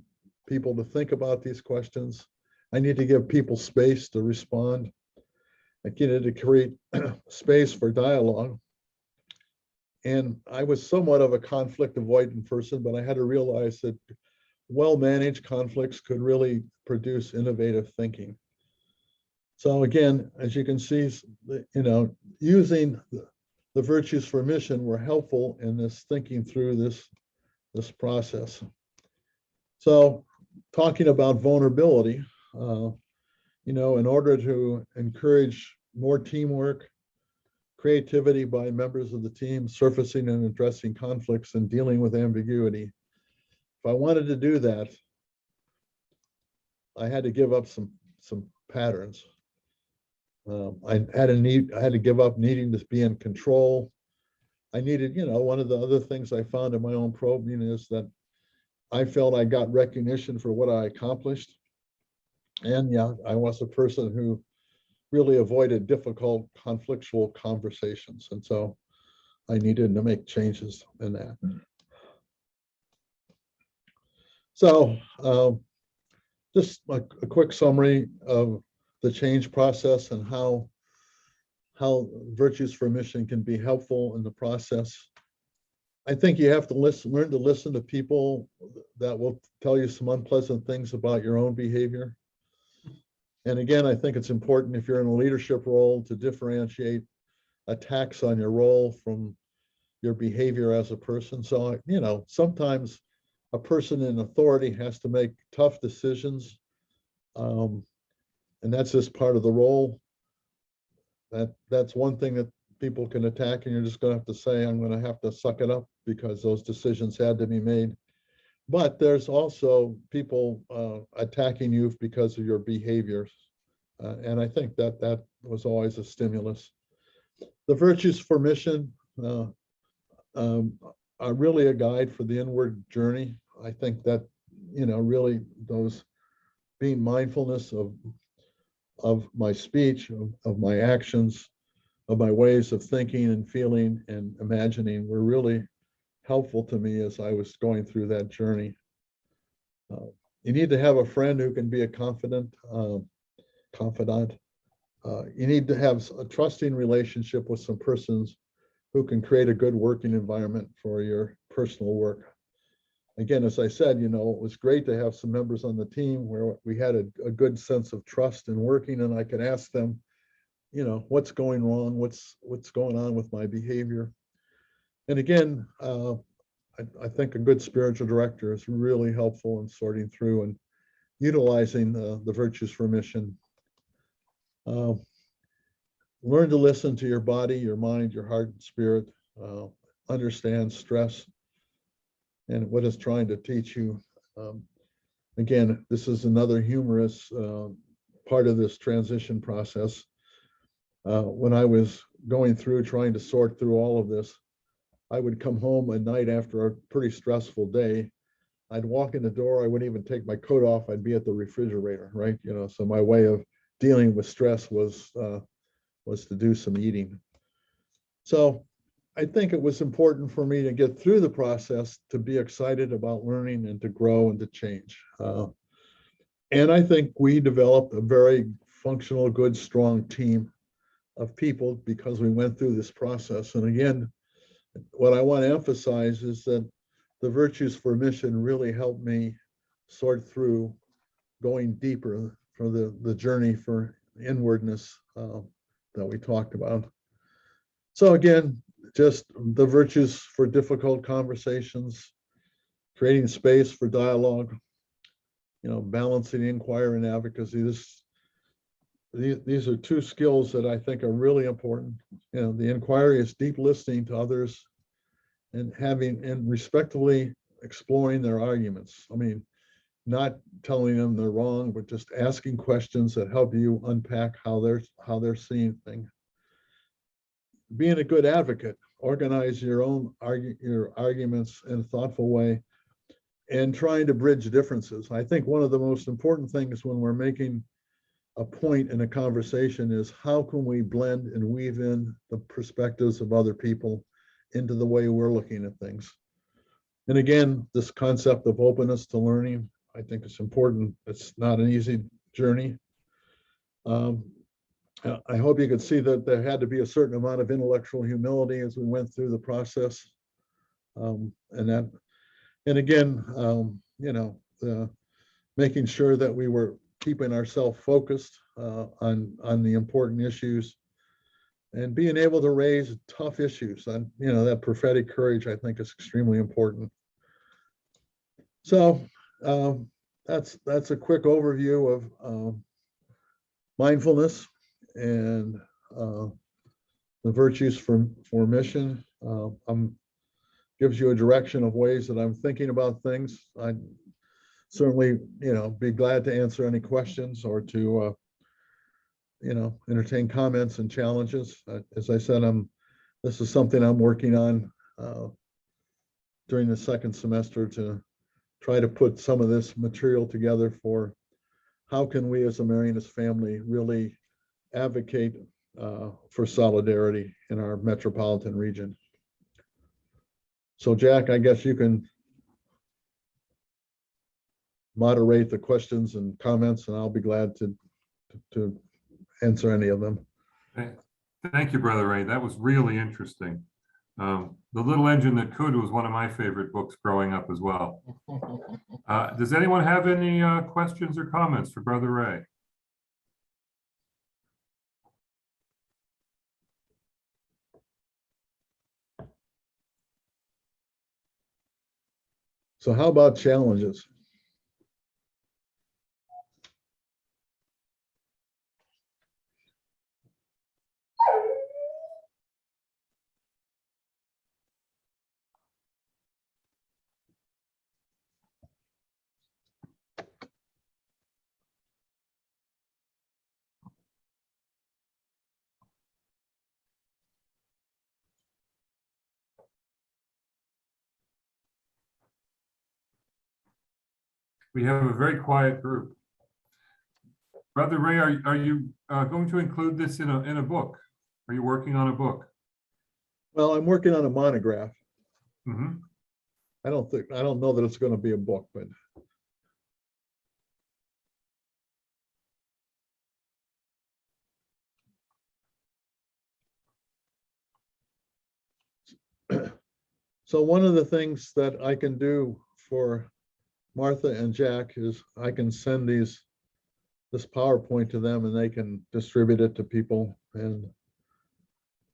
people to think about these questions. I need to give people space to respond. I needed to create space for dialogue. And I was somewhat of a conflict avoidant person, but I had to realize that well-managed conflicts could really produce innovative thinking. So again, as you can see, you know, using the virtues for mission were helpful in this thinking through this process. So talking about vulnerability, you know, in order to encourage more teamwork, creativity by members of the team, surfacing and addressing conflicts and dealing with ambiguity. If I wanted to do that, I had to give up some patterns. I had to give up needing to be in control. I needed, you know, one of the other things I found in my own probing is that I felt I got recognition for what I accomplished. And yeah, I was a person who really avoided difficult conflictual conversations. And so I needed to make changes in that. So just a quick summary of the change process and how virtues for mission can be helpful in the process. I think you have to learn to listen to people that will tell you some unpleasant things about your own behavior. And again, I think it's important if you're in a leadership role to differentiate attacks on your role from your behavior as a person. So, you know, sometimes a person in authority has to make tough decisions. And that's just part of the role. That's one thing that people can attack, and you're just going to have to say, I'm going to have to suck it up because those decisions had to be made. But there's also people attacking you because of your behaviors. And I think that was always a stimulus. The virtues for mission are really a guide for the inward journey. I think that, you know, really those being mindfulness of my speech, of my actions, of my ways of thinking and feeling and imagining were really helpful to me as I was going through that journey. You need to have a friend who can be a confidant. You need to have a trusting relationship with some persons who can create a good working environment for your personal work. Again, as I said, you know, it was great to have some members on the team where we had a good sense of trust in working, and I could ask them, you know, what's going wrong, what's going on with my behavior. And again, I think a good spiritual director is really helpful in sorting through and utilizing the virtues for mission. Learn to listen to your body, your mind, your heart and spirit. Understand stress and what it's trying to teach you. Again, this is another humorous part of this transition process. When I was going through trying to sort through all of this, I would come home at night after a pretty stressful day. I'd walk in the door, I wouldn't even take my coat off, I'd be at the refrigerator, right? You know, so my way of dealing with stress was to do some eating. So I think it was important for me to get through the process, to be excited about learning and to grow and to change. And I think we developed a very functional, good, strong team of people because we went through this process. And again, what I want to emphasize is that the virtues for mission really helped me sort through going deeper for the journey for inwardness that we talked about. So again, just the virtues for difficult conversations, creating space for dialogue, you know, balancing inquiry and advocacy. This these are two skills that I think are really important. You know, the inquiry is deep listening to others and respectfully exploring their arguments. I mean, not telling them they're wrong, but just asking questions that help you unpack how they're seeing things. Being a good advocate, organize your arguments in a thoughtful way, and trying to bridge differences. I think one of the most important things when we're making a point in a conversation is how can we blend and weave in the perspectives of other people into the way we're looking at things. And again, this concept of openness to learning, I think it's important. It's not an easy journey. I hope you could see that there had to be a certain amount of intellectual humility as we went through the process. And again, you know, making sure that we were keeping ourselves focused on the important issues and being able to raise tough issues. And you know, that prophetic courage, I think, is extremely important. So that's a quick overview of mindfulness and the virtues for mission. Gives you a direction of ways that I'm thinking about things. I certainly, you know, be glad to answer any questions or to, you know, entertain comments and challenges. As I said, this is something I'm working on during the second semester to try to put some of this material together for how can we as a Marianist family really advocate for solidarity in our metropolitan region. So Jack, I guess you can moderate the questions and comments, and I'll be glad to answer any of them. Thank you, Brother Ray. That was really interesting. The Little Engine That Could was one of my favorite books growing up as well. Does anyone have any questions or comments for Brother Ray? So how about challenges? We have a very quiet group. Brother Ray, are you going to include this in a book? Are you working on a book? Well, I'm working on a monograph. Mm-hmm. I don't know that it's going to be a book, but so one of the things that I can do for Martha and Jack is I can send this PowerPoint to them and they can distribute it to people and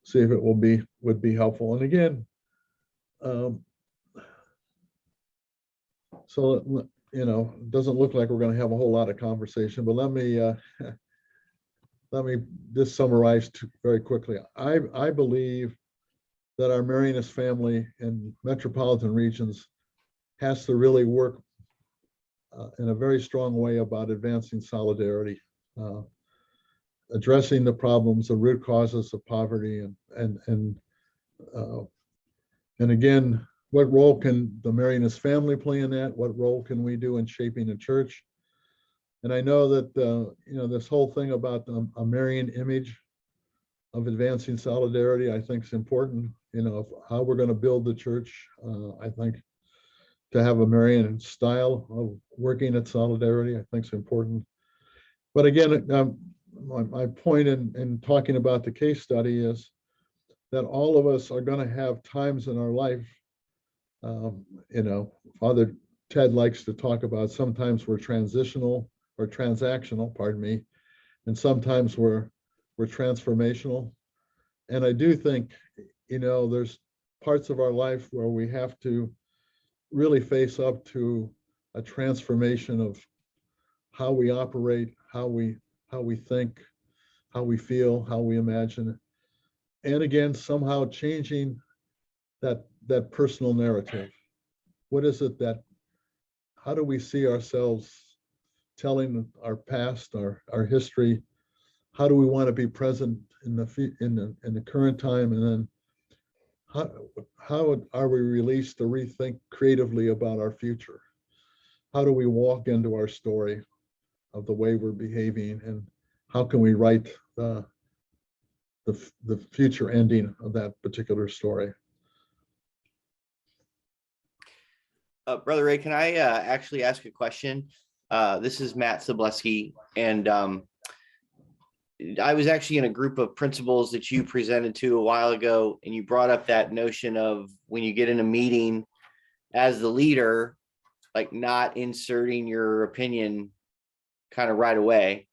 see if it would be helpful. And again, so you know, it doesn't look like we're going to have a whole lot of conversation, but let me just summarize very quickly. I believe that our Marianist family in metropolitan regions has to really work in a very strong way about advancing solidarity, addressing the problems, the root causes of poverty, and again, what role can the Marianist family play in that? What role can we do in shaping a church? And I know that you know, this whole thing about a Marian image of advancing solidarity, I think is important. You know, how we're going to build the church. I think to have a Marian style of working at solidarity, I think is important. But again, my point in talking about the case study is that all of us are going to have times in our life. You know, Father Ted likes to talk about sometimes we're transitional or transactional, pardon me, and sometimes we're transformational. And I do think, you know, there's parts of our life where we have to really face up to a transformation of how we operate, how we think, how we feel, how we imagine, and again, somehow changing that personal narrative. What is it that, how do we see ourselves telling our past, our history? How do we want to be present in the current time? And then how are we released to rethink creatively about our future? How do we walk into our story of the way we're behaving, and how can we write the future ending of that particular story? Brother Ray, can I actually ask a question? This is Matt Sableski, and I was actually in a group of principals that you presented to a while ago, and you brought up that notion of when you get in a meeting as the leader, like not inserting your opinion kind of right away,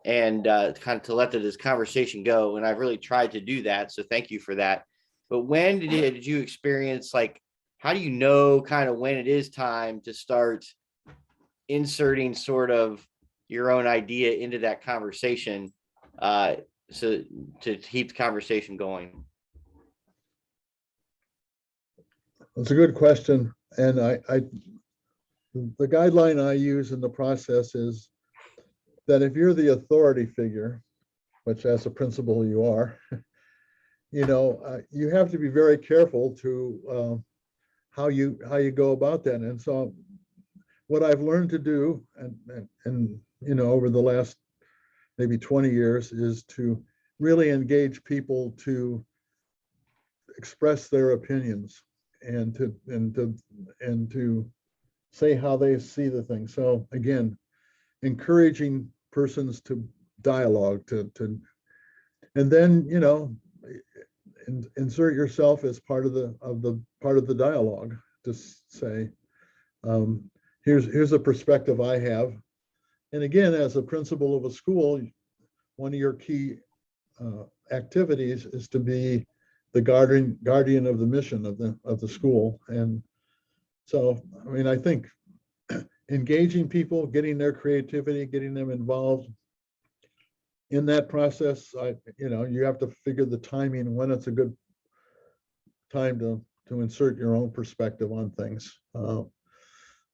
and kind of to let this conversation go. And I've really tried to do that, so thank you for that. But when did you experience, like, how do you know kind of when it is time to start inserting sort of your own idea into that conversation, so to keep the conversation going? That's a good question. And the guideline I use in the process is that if you're the authority figure, which as a principal you are, you have to be very careful to how you go about that. And so what I've learned to do, and over the last maybe 20 years, is to really engage people to express their opinions and to say how they see the thing. So again, encouraging persons to dialogue, and then insert yourself as part of the dialogue. To say, here's a perspective I have. And again, as a principal of a school, one of your key activities is to be the guardian of the mission of the school. And so, I mean, I think engaging people, getting their creativity, getting them involved in that process, you have to figure the timing when it's a good time to insert your own perspective on things.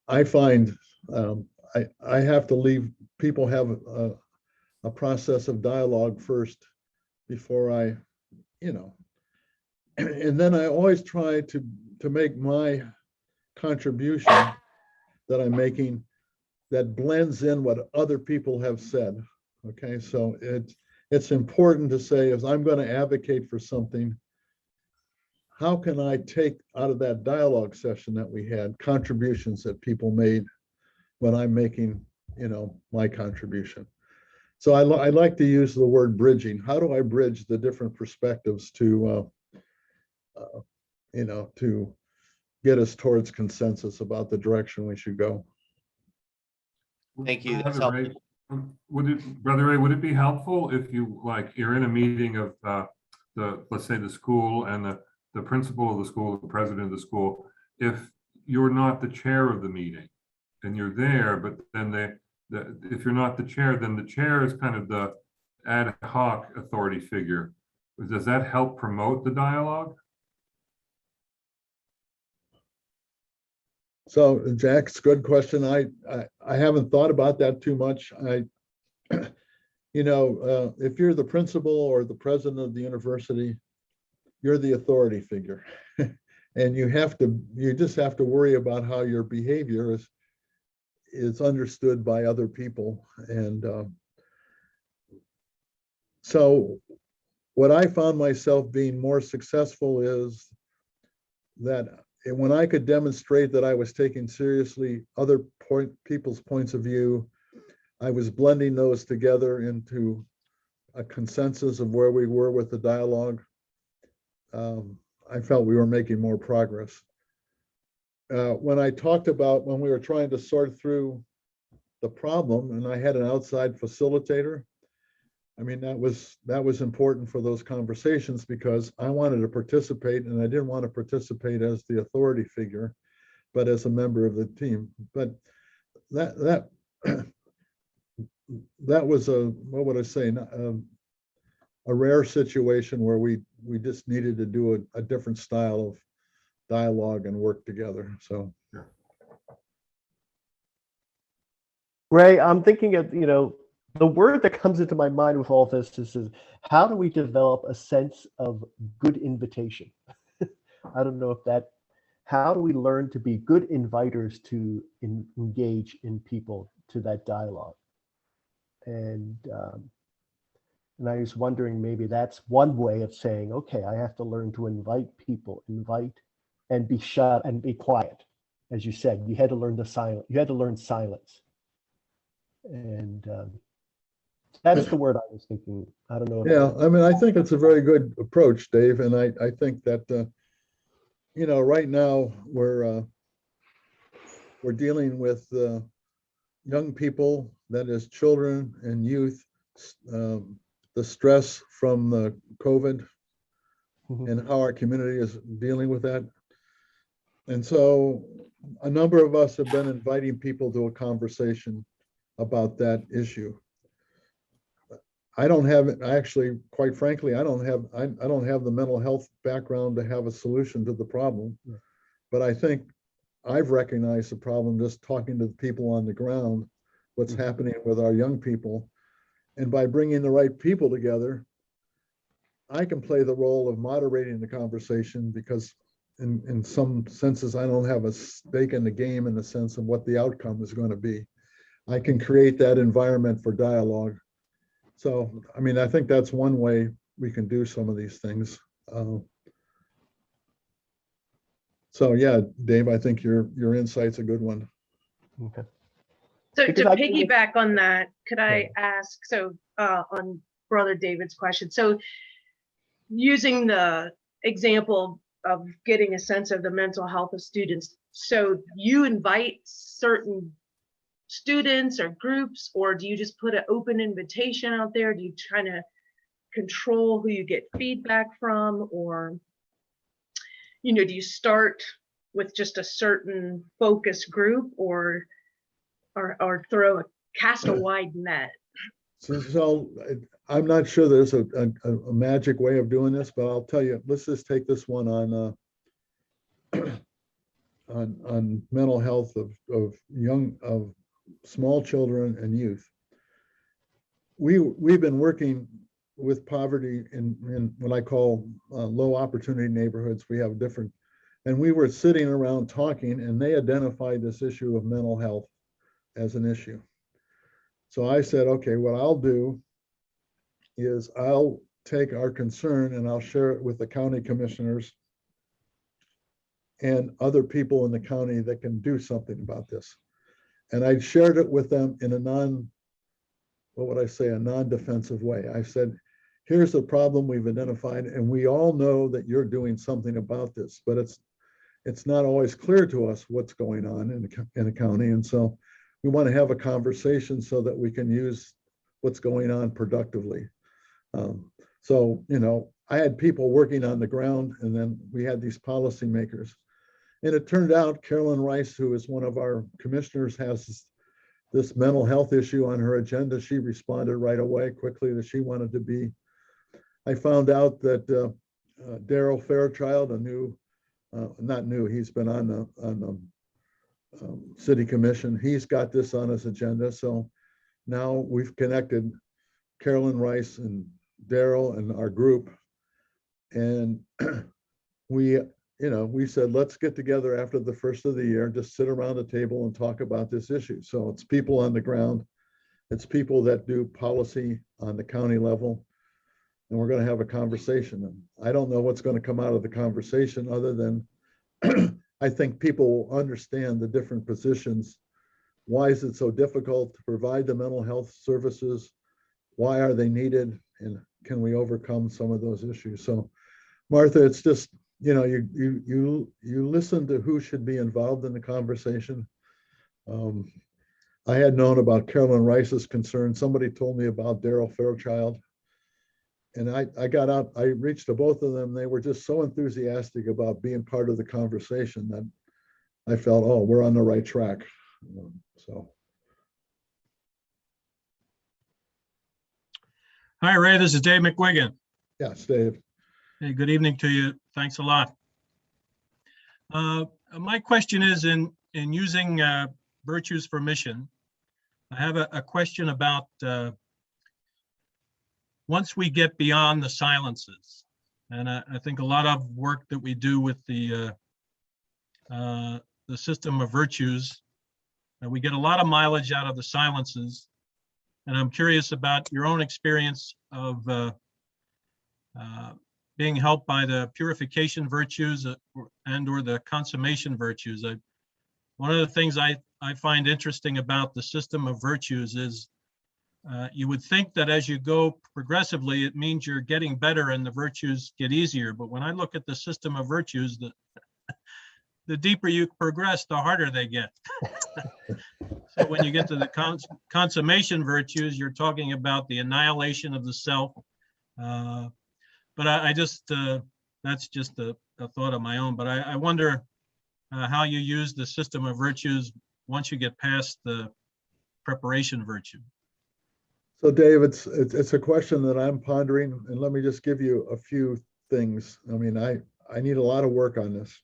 I find I have to leave people have a process of dialogue first before I, and then I always try to make my contribution that I'm making that blends in what other people have said. Okay, so it's important to say, if I'm going to advocate for something, how can I take out of that dialogue session that we had contributions that people made when I'm making, my contribution? So I like to use the word bridging. How do I bridge the different perspectives to get us towards consensus about the direction we should go? Thank you. That's Brother Ray, Brother Ray, would it be helpful if you're in a meeting of let's say the school, and the principal of the school, the president of the school, if you're not the chair of the meeting and you're there, but then if you're not the chair, then the chair is kind of the ad hoc authority figure. Does that help promote the dialogue? So Jack's good question. I haven't thought about that too much. If you're the principal or the president of the university, you're the authority figure. And you just have to worry about how your behavior is understood by other people. And so what I found myself being more successful is that when I could demonstrate that I was taking seriously other people's points of view, I was blending those together into a consensus of where we were with the dialogue. I felt we were making more progress. When I talked about when we were trying to sort through the problem, and I had an outside facilitator, I mean, that was important for those conversations, because I wanted to participate, and I didn't want to participate as the authority figure, but as a member of the team. But that was what would I say? a rare situation where we just needed to do a different style of dialogue and work together. So Ray, I'm thinking of, the word that comes into my mind with all this is how do we develop a sense of good invitation? I don't know how do we learn to be good inviters to engage in people to that dialogue? And I was wondering, maybe that's one way of saying, okay, I have to learn to invite people, and be shut and be quiet. As you said, you had to learn silence. And that's the word I was thinking. I don't know. yeah, I mean, I think it's a very good approach, Dave. And I think that, right now we're dealing with young people, that is children and youth, the stress from the COVID and how our community is dealing with that. And so a number of us have been inviting people to a conversation about that issue. I don't have it, actually, quite frankly, I don't have the mental health background to have a solution to the problem. Yeah. But I think I've recognized the problem just talking to the people on the ground, what's happening with our young people. And by bringing the right people together, I can play the role of moderating the conversation, because in some senses, I don't have a stake in the game in the sense of what the outcome is going to be. I can create that environment for dialogue. So, I mean, I think that's one way we can do some of these things. So yeah, Dave, I think your insight's a good one. Okay. So Because to I think piggyback on that, could I ask, on Brother David's question, so using the example of getting a sense of the mental health of students, so you invite certain students or groups, or do you just put an open invitation out there? Do you try to control who you get feedback from, or do you start with just a certain focus group, or cast a wide net? So I'm not sure there's a magic way of doing this, but I'll tell you, let's just take this one on on mental health of small children and youth. We've been working with poverty in what I call low opportunity neighborhoods. We have different, and we were sitting around talking, and they identified this issue of mental health as an issue. So I said, okay, what I'll do is I'll take our concern and I'll share it with the county commissioners and other people in the county that can do something about this. And I shared it with them in a non-defensive way. I said, here's the problem we've identified, and we all know that you're doing something about this, but it's not always clear to us what's going on in the county. And so we want to have a conversation so that we can use what's going on productively. So, I had people working on the ground, and then we had these policymakers. And it turned out Carolyn Rice, who is one of our commissioners, has this mental health issue on her agenda. She responded right away quickly that she wanted to be. I found out that Daryl Fairchild, he's been on the city commission. He's got this on his agenda. So now we've connected Carolyn Rice and Daryl and our group. And we said, let's get together after the first of the year, just sit around the table and talk about this issue. So it's people on the ground. It's people that do policy on the county level. And we're going to have a conversation. And I don't know what's going to come out of the conversation other than I think people will understand the different positions. Why is it so difficult to provide the mental health services? Why are they needed? And can we overcome some of those issues? So, Martha, it's just, you listen to who should be involved in the conversation. I had known about Carolyn Rice's concern. Somebody told me about Daryl Fairchild. And I got out, I reached to both of them. They were just so enthusiastic about being part of the conversation that I felt, oh, we're on the right track. So. Hi, Ray. This is Dave McWigan. Yes, Dave. Hey, good evening to you. Thanks a lot. My question is in using virtues for mission. I have a question about once we get beyond the silences, and I think a lot of work that we do with the system of virtues, we get a lot of mileage out of the silences, and I'm curious about your own experience of being helped by the purification virtues and or the consummation virtues. One of the things I find interesting about the system of virtues is you would think that as you go progressively, it means you're getting better and the virtues get easier. But when I look at the system of virtues, the deeper you progress, the harder they get. So when you get to the consummation virtues, you're talking about the annihilation of the self. But I just, that's just a thought of my own, but I wonder how you use the system of virtues once you get past the preparation virtue. So Dave, it's a question that I'm pondering, and let me just give you a few things. I mean, I need a lot of work on this.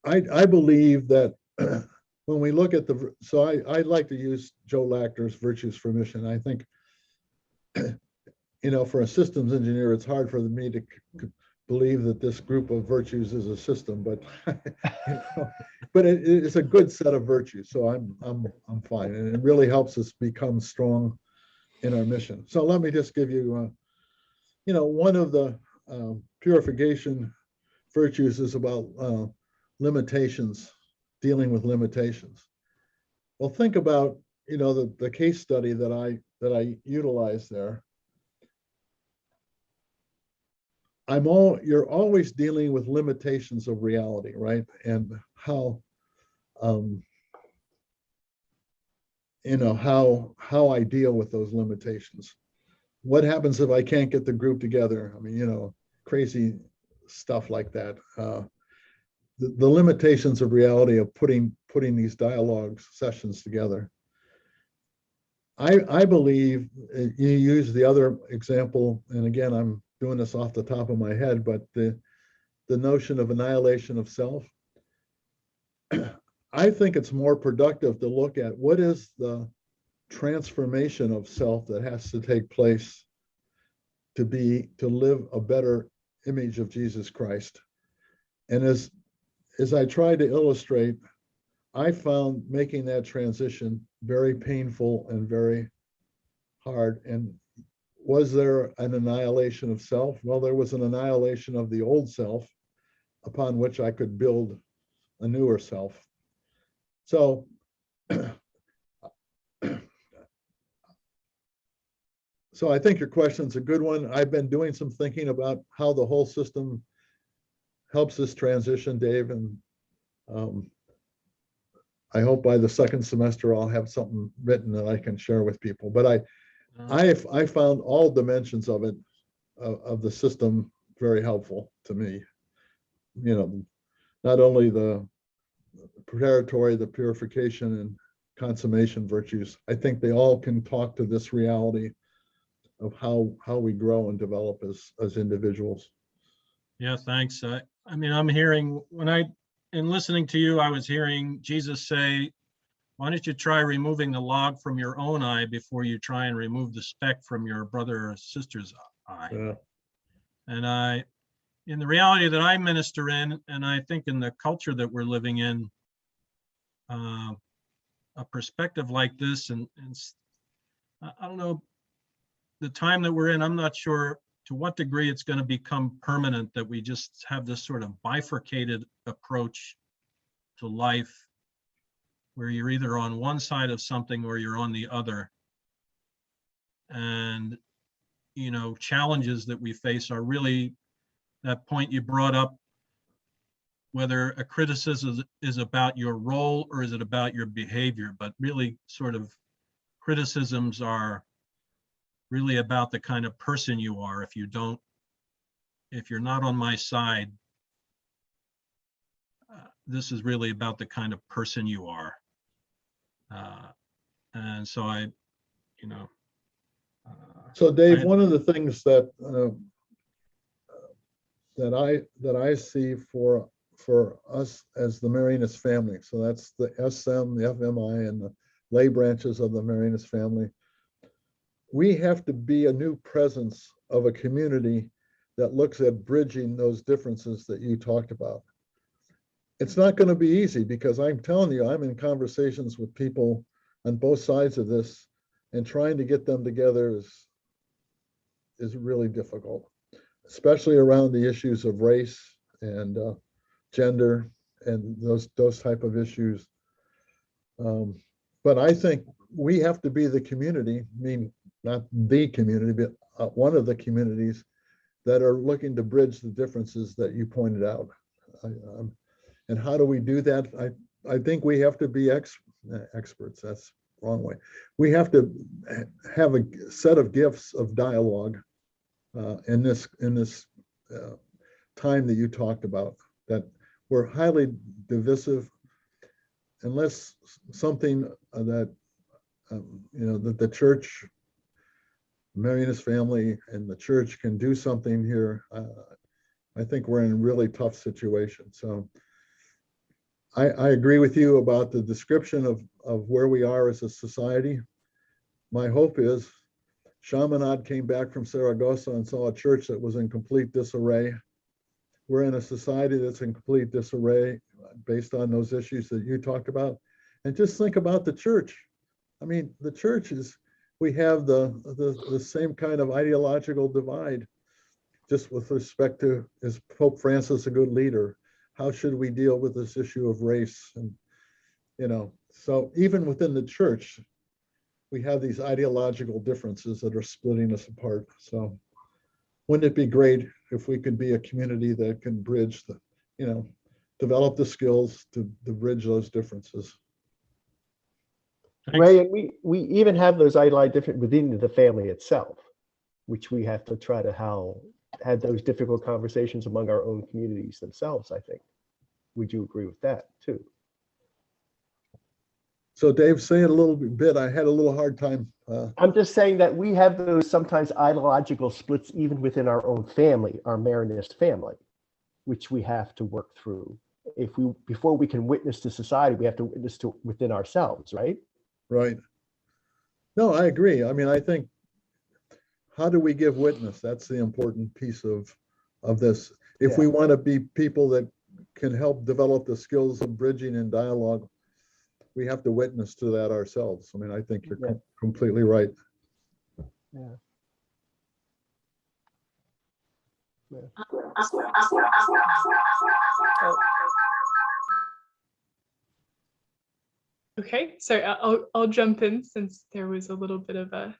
I believe that when we look at so I like to use Joe Lachner's Virtues for Mission. I think, you know, for a systems engineer, it's hard for me to believe that this group of virtues is a system, but you know, but it's a good set of virtues. So I'm fine, and it really helps us become strong in our mission. So let me just give you, you know, one of the purification virtues is about limitations, dealing with limitations. Well, think about, you know, the case study that I utilized there. You're always dealing with limitations of reality, right? And how, you know, how I deal with those limitations. What happens if I can't get the group together? I mean, you know, crazy stuff like that. The limitations of reality of putting these dialogue sessions together. I believe you use the other example, and again, I'm doing this off the top of my head, but the notion of annihilation of self. I think it's more productive to look at what is the transformation of self that has to take place to live a better image of Jesus Christ. And as I tried to illustrate, I found making that transition very painful and very hard. And was there an annihilation of self? Well, there was an annihilation of the old self upon which I could build a newer self. So so I think your question's a good one. I've been doing some thinking about how the whole system helps this transition, Dave, and I hope by the second semester I'll have something written that I can share with people. But I found all dimensions of it, of the system, very helpful to me. You know, not only the preparatory, the purification and consummation virtues. I think they all can talk to this reality of how we grow and develop as individuals. Yeah, thanks. I mean, I'm hearing in listening to you, I was hearing Jesus say, why don't you try removing the log from your own eye before you try and remove the speck from your brother or sister's eye? Yeah. And in the reality that I minister in, and I think in the culture that we're living in, a perspective like this, and I don't know, the time that we're in, I'm not sure to what degree it's going to become permanent, that we just have this sort of bifurcated approach to life, where you're either on one side of something or you're on the other. And, you know, challenges that we face are really that point you brought up, whether a criticism is about your role or is it about your behavior, but really sort of criticisms are really about the kind of person you are. If you're not on my side, this is really about the kind of person you are. And so So Dave, I- one of the things that I see for us as the Marianist family, so that's the SM, the FMI, and the lay branches of the Marianist family, we have to be a new presence of a community that looks at bridging those differences that you talked about. It's not going to be easy, because I'm telling you, I'm in conversations with people on both sides of this, and trying to get them together is really difficult, especially around the issues of race and gender and those type of issues. But I think we have to be the community, I mean, not the community, but one of the communities that are looking to bridge the differences that you pointed out. And how do we do that? I think we have to be experts. That's the wrong way. We have to have a set of gifts of dialogue in this time that you talked about, that we're highly divisive unless something that that the church, Marianist family and the church can do something here. I think we're in a really tough situation. So I agree with you about the description of where we are as a society. My hope is Chaminade came back from Saragossa and saw a church that was in complete disarray. We're in a society that's in complete disarray based on those issues that you talked about. And just think about the church. I mean, the church is, we have the same kind of ideological divide, just with respect to, is Pope Francis a good leader? How should we deal with this issue of race? And, so even within the church, we have these ideological differences that are splitting us apart. So wouldn't it be great if we could be a community that can bridge the, develop the skills to bridge those differences? Thanks. Ray, and we even have those ideological different within the family itself, which we have to try to have those difficult conversations among our own communities themselves, I think. Would you agree with that too? So Dave, say it a little bit. I had a little hard time. I'm just saying that we have those sometimes ideological splits even within our own family, our Marianist family, which we have to work through. Before we can witness to society, we have to witness to within ourselves, right? Right. No, I agree. I mean, I think, how do we give witness? That's the important piece of this. If we want to be people that can help develop the skills of bridging and dialogue, we have to witness to that ourselves. I mean, I think you're completely right. Yeah. Okay, sorry, I'll jump in since there was a little bit of a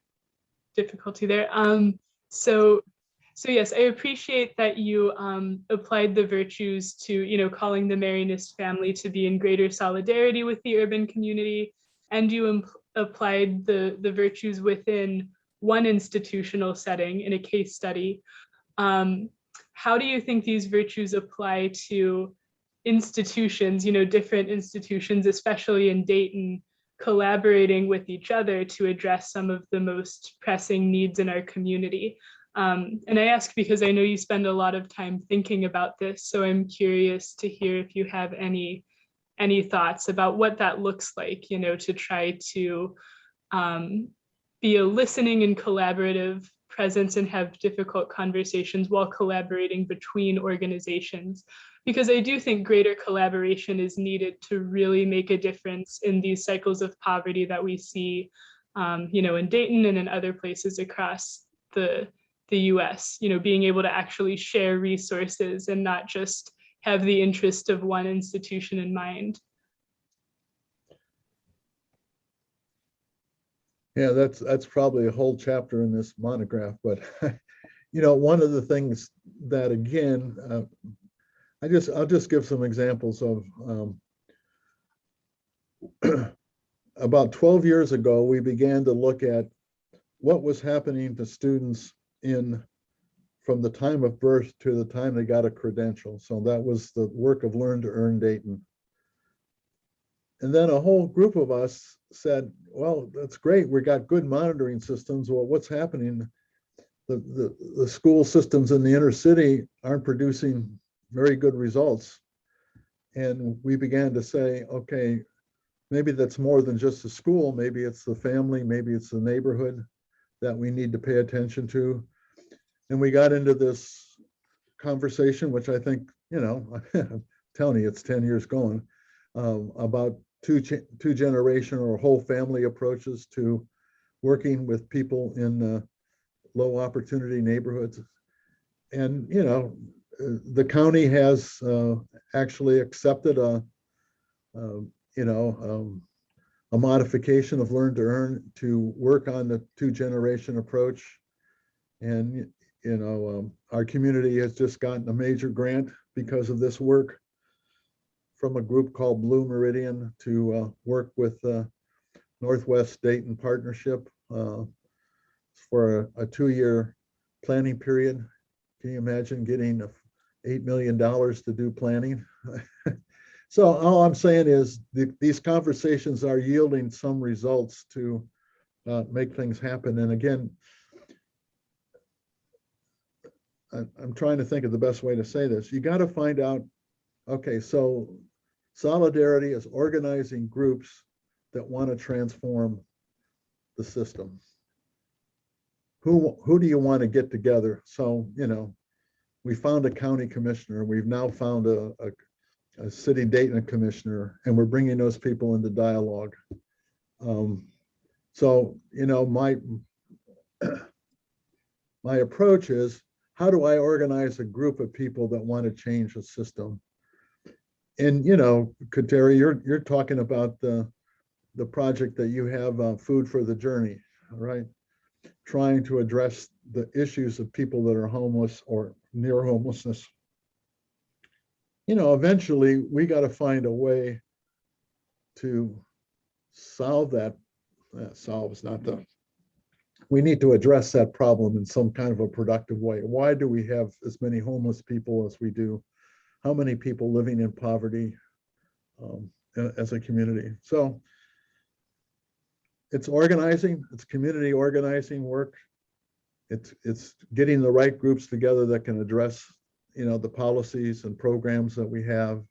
difficulty there. So yes, I appreciate that you applied the virtues to, calling the Marianist family to be in greater solidarity with the urban community, and you applied the virtues within one institutional setting in a case study. How do you think these virtues apply to institutions, different institutions, especially in Dayton, collaborating with each other to address some of the most pressing needs in our community? And I ask because I know you spend a lot of time thinking about this, so I'm curious to hear if you have any thoughts about what that looks like, to try to be a listening and collaborative presence and have difficult conversations while collaborating between organizations. Because I do think greater collaboration is needed to really make a difference in these cycles of poverty that we see, in Dayton and in other places across the US, being able to actually share resources and not just have the interest of one institution in mind. Yeah, that's probably a whole chapter in this monograph, but one of the things that, again, I'll just give some examples of about 12 years ago, we began to look at what was happening to students from the time of birth to the time they got a credential. So that was the work of Learn to Earn Dayton. And then a whole group of us said, well, that's great. We got good monitoring systems. Well, what's happening? the school systems in the inner city aren't producing very good results. And we began to say, okay, maybe that's more than just the school. Maybe it's the family, maybe it's the neighborhood that we need to pay attention to. And we got into this conversation, which I think, I'm telling you, it's 10 years going, about two generation or whole family approaches to working with people in low opportunity neighborhoods. And, the county has actually accepted a modification of Learn to Earn to work on the 2-generation approach. And, our community has just gotten a major grant because of this work from a group called Blue Meridian to work with Northwest Dayton Partnership for a 2-year planning period. Can you imagine getting $8 million to do planning? So all I'm saying is these conversations are yielding some results to make things happen. And again, I'm trying to think of the best way to say this. You got to find out, okay, so Solidarity is organizing groups that want to transform the system. Who do you want to get together? So, we found a county commissioner. We've now found a city Dayton commissioner, and we're bringing those people into dialogue. So, my approach is, how do I organize a group of people that want to change the system? And, Kateri, you're talking about the project that you have, Food for the Journey, right? Trying to address the issues of people that are homeless or near homelessness. Eventually we got to find a way to solve that. We need to address that problem in some kind of a productive way. Why do we have as many homeless people as we do? How many people living in poverty as a community? So it's organizing, it's community organizing work. It's getting the right groups together that can address, the policies and programs that we have.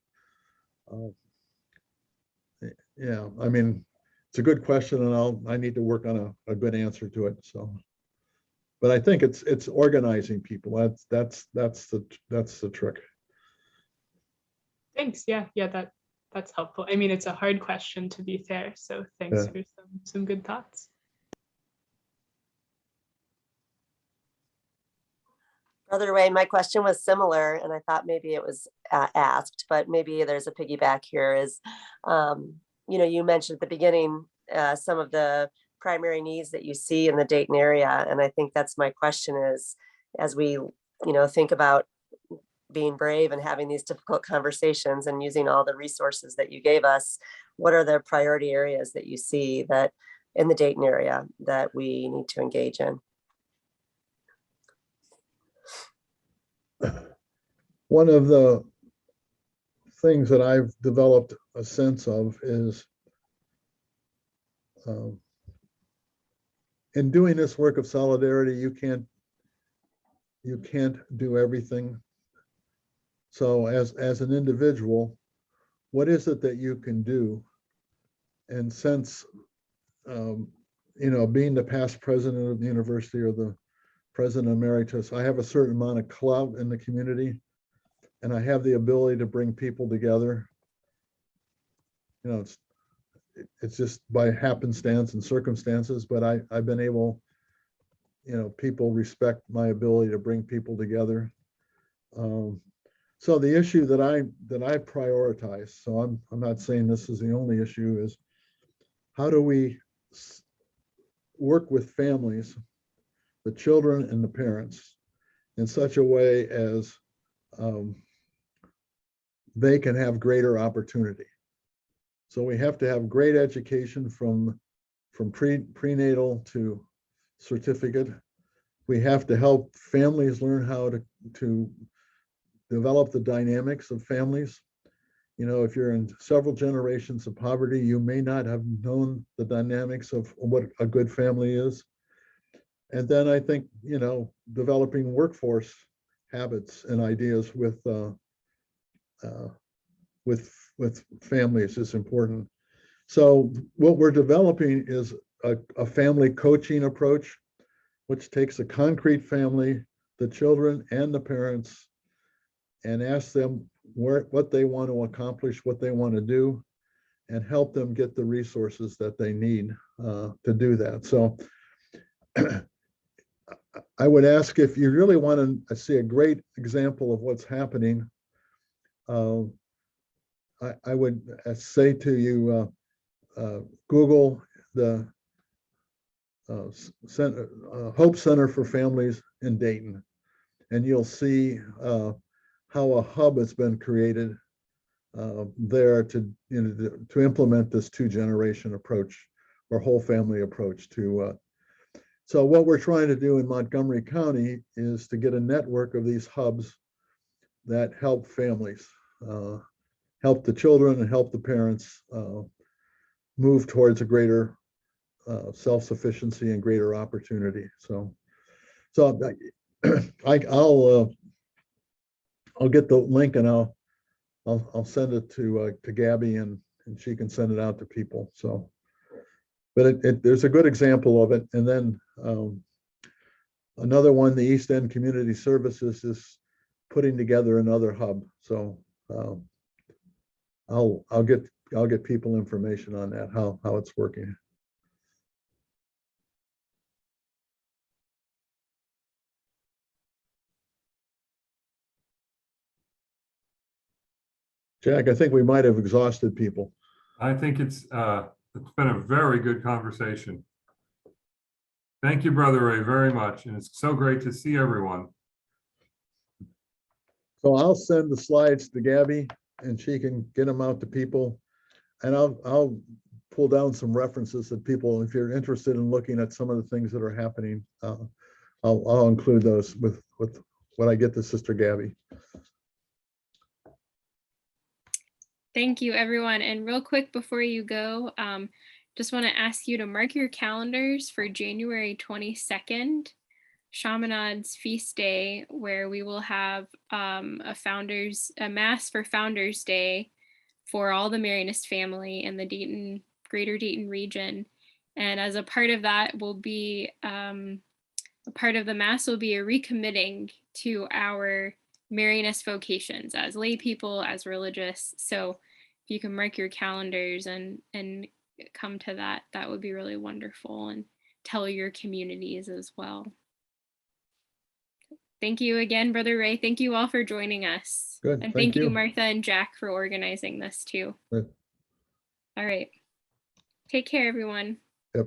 Yeah, I mean, it's a good question, and I need to work on a good answer to it. So, but I think it's organizing people. That's the trick. Thanks. Yeah, that's helpful. I mean, it's a hard question, to be fair. So thanks for some good thoughts. Brother Wayne, my question was similar, and I thought maybe it was asked, but maybe there's a piggyback here. Is you mentioned at the beginning some of the primary needs that you see in the Dayton area, and I think that's my question is, as we think about being brave and having these difficult conversations and using all the resources that you gave us, what are the priority areas that you see that in the Dayton area that we need to engage in? One of the things that I've developed a sense of is in doing this work of solidarity, you can't do everything. So as an individual, what is it that you can do? And since being the past president of the university or the president emeritus, I have a certain amount of clout in the community, and I have the ability to bring people together. It's just by happenstance and circumstances, but I've been able, people respect my ability to bring people together. So the issue that I prioritize, so I'm not saying this is the only issue, is how do we work with families, the children and the parents, in such a way as they can have greater opportunity. So we have to have great education from prenatal to certificate. We have to help families learn how to develop the dynamics of families. If you're in several generations of poverty, you may not have known the dynamics of what a good family is. And then I think, developing workforce habits and ideas with families is important. So what we're developing is a family coaching approach, which takes a concrete family, the children and the parents, and asks them what they want to accomplish, what they want to do, and help them get the resources that they need to do that. So I would ask, if you really want to see a great example of what's happening, I would say to you, Google the Hope Center for Families in Dayton, and you'll see how a hub has been created there to implement this 2-generation approach or whole family approach to. So what we're trying to do in Montgomery County is to get a network of these hubs that help families, help the children and help the parents move towards a greater self-sufficiency and greater opportunity. So I'll get the link and I'll send it to Gabby and she can send it out to people. So, but there's a good example of it. And then another one, the East End Community Services is putting together another hub. So I'll get people information on that, how it's working. Jack, I think we might have exhausted people. I think it's been a very good conversation. Thank you, Brother Ray, very much. And it's so great to see everyone. So I'll send the slides to Gabby and she can get them out to people. And I'll pull down some references that people, if you're interested in looking at some of the things that are happening, I'll include those with when I get to Sister Gabby. Thank you, everyone. And real quick before you go, just want to ask you to mark your calendars for January 22nd, Chaminades Feast Day, where we will have a Mass for Founders Day for all the Marianist family in the Greater Dayton region. And as a part of that will be, a part of the Mass will be a recommitting to our Marianist vocations as lay people, as religious. So if you can mark your calendars and come to that, that would be really wonderful, and tell your communities as well. Thank you again, Brother Ray. Thank you all for joining us. Good. And thank you, Martha and Jack, for organizing this too. Good. All right. Take care, everyone. Yep.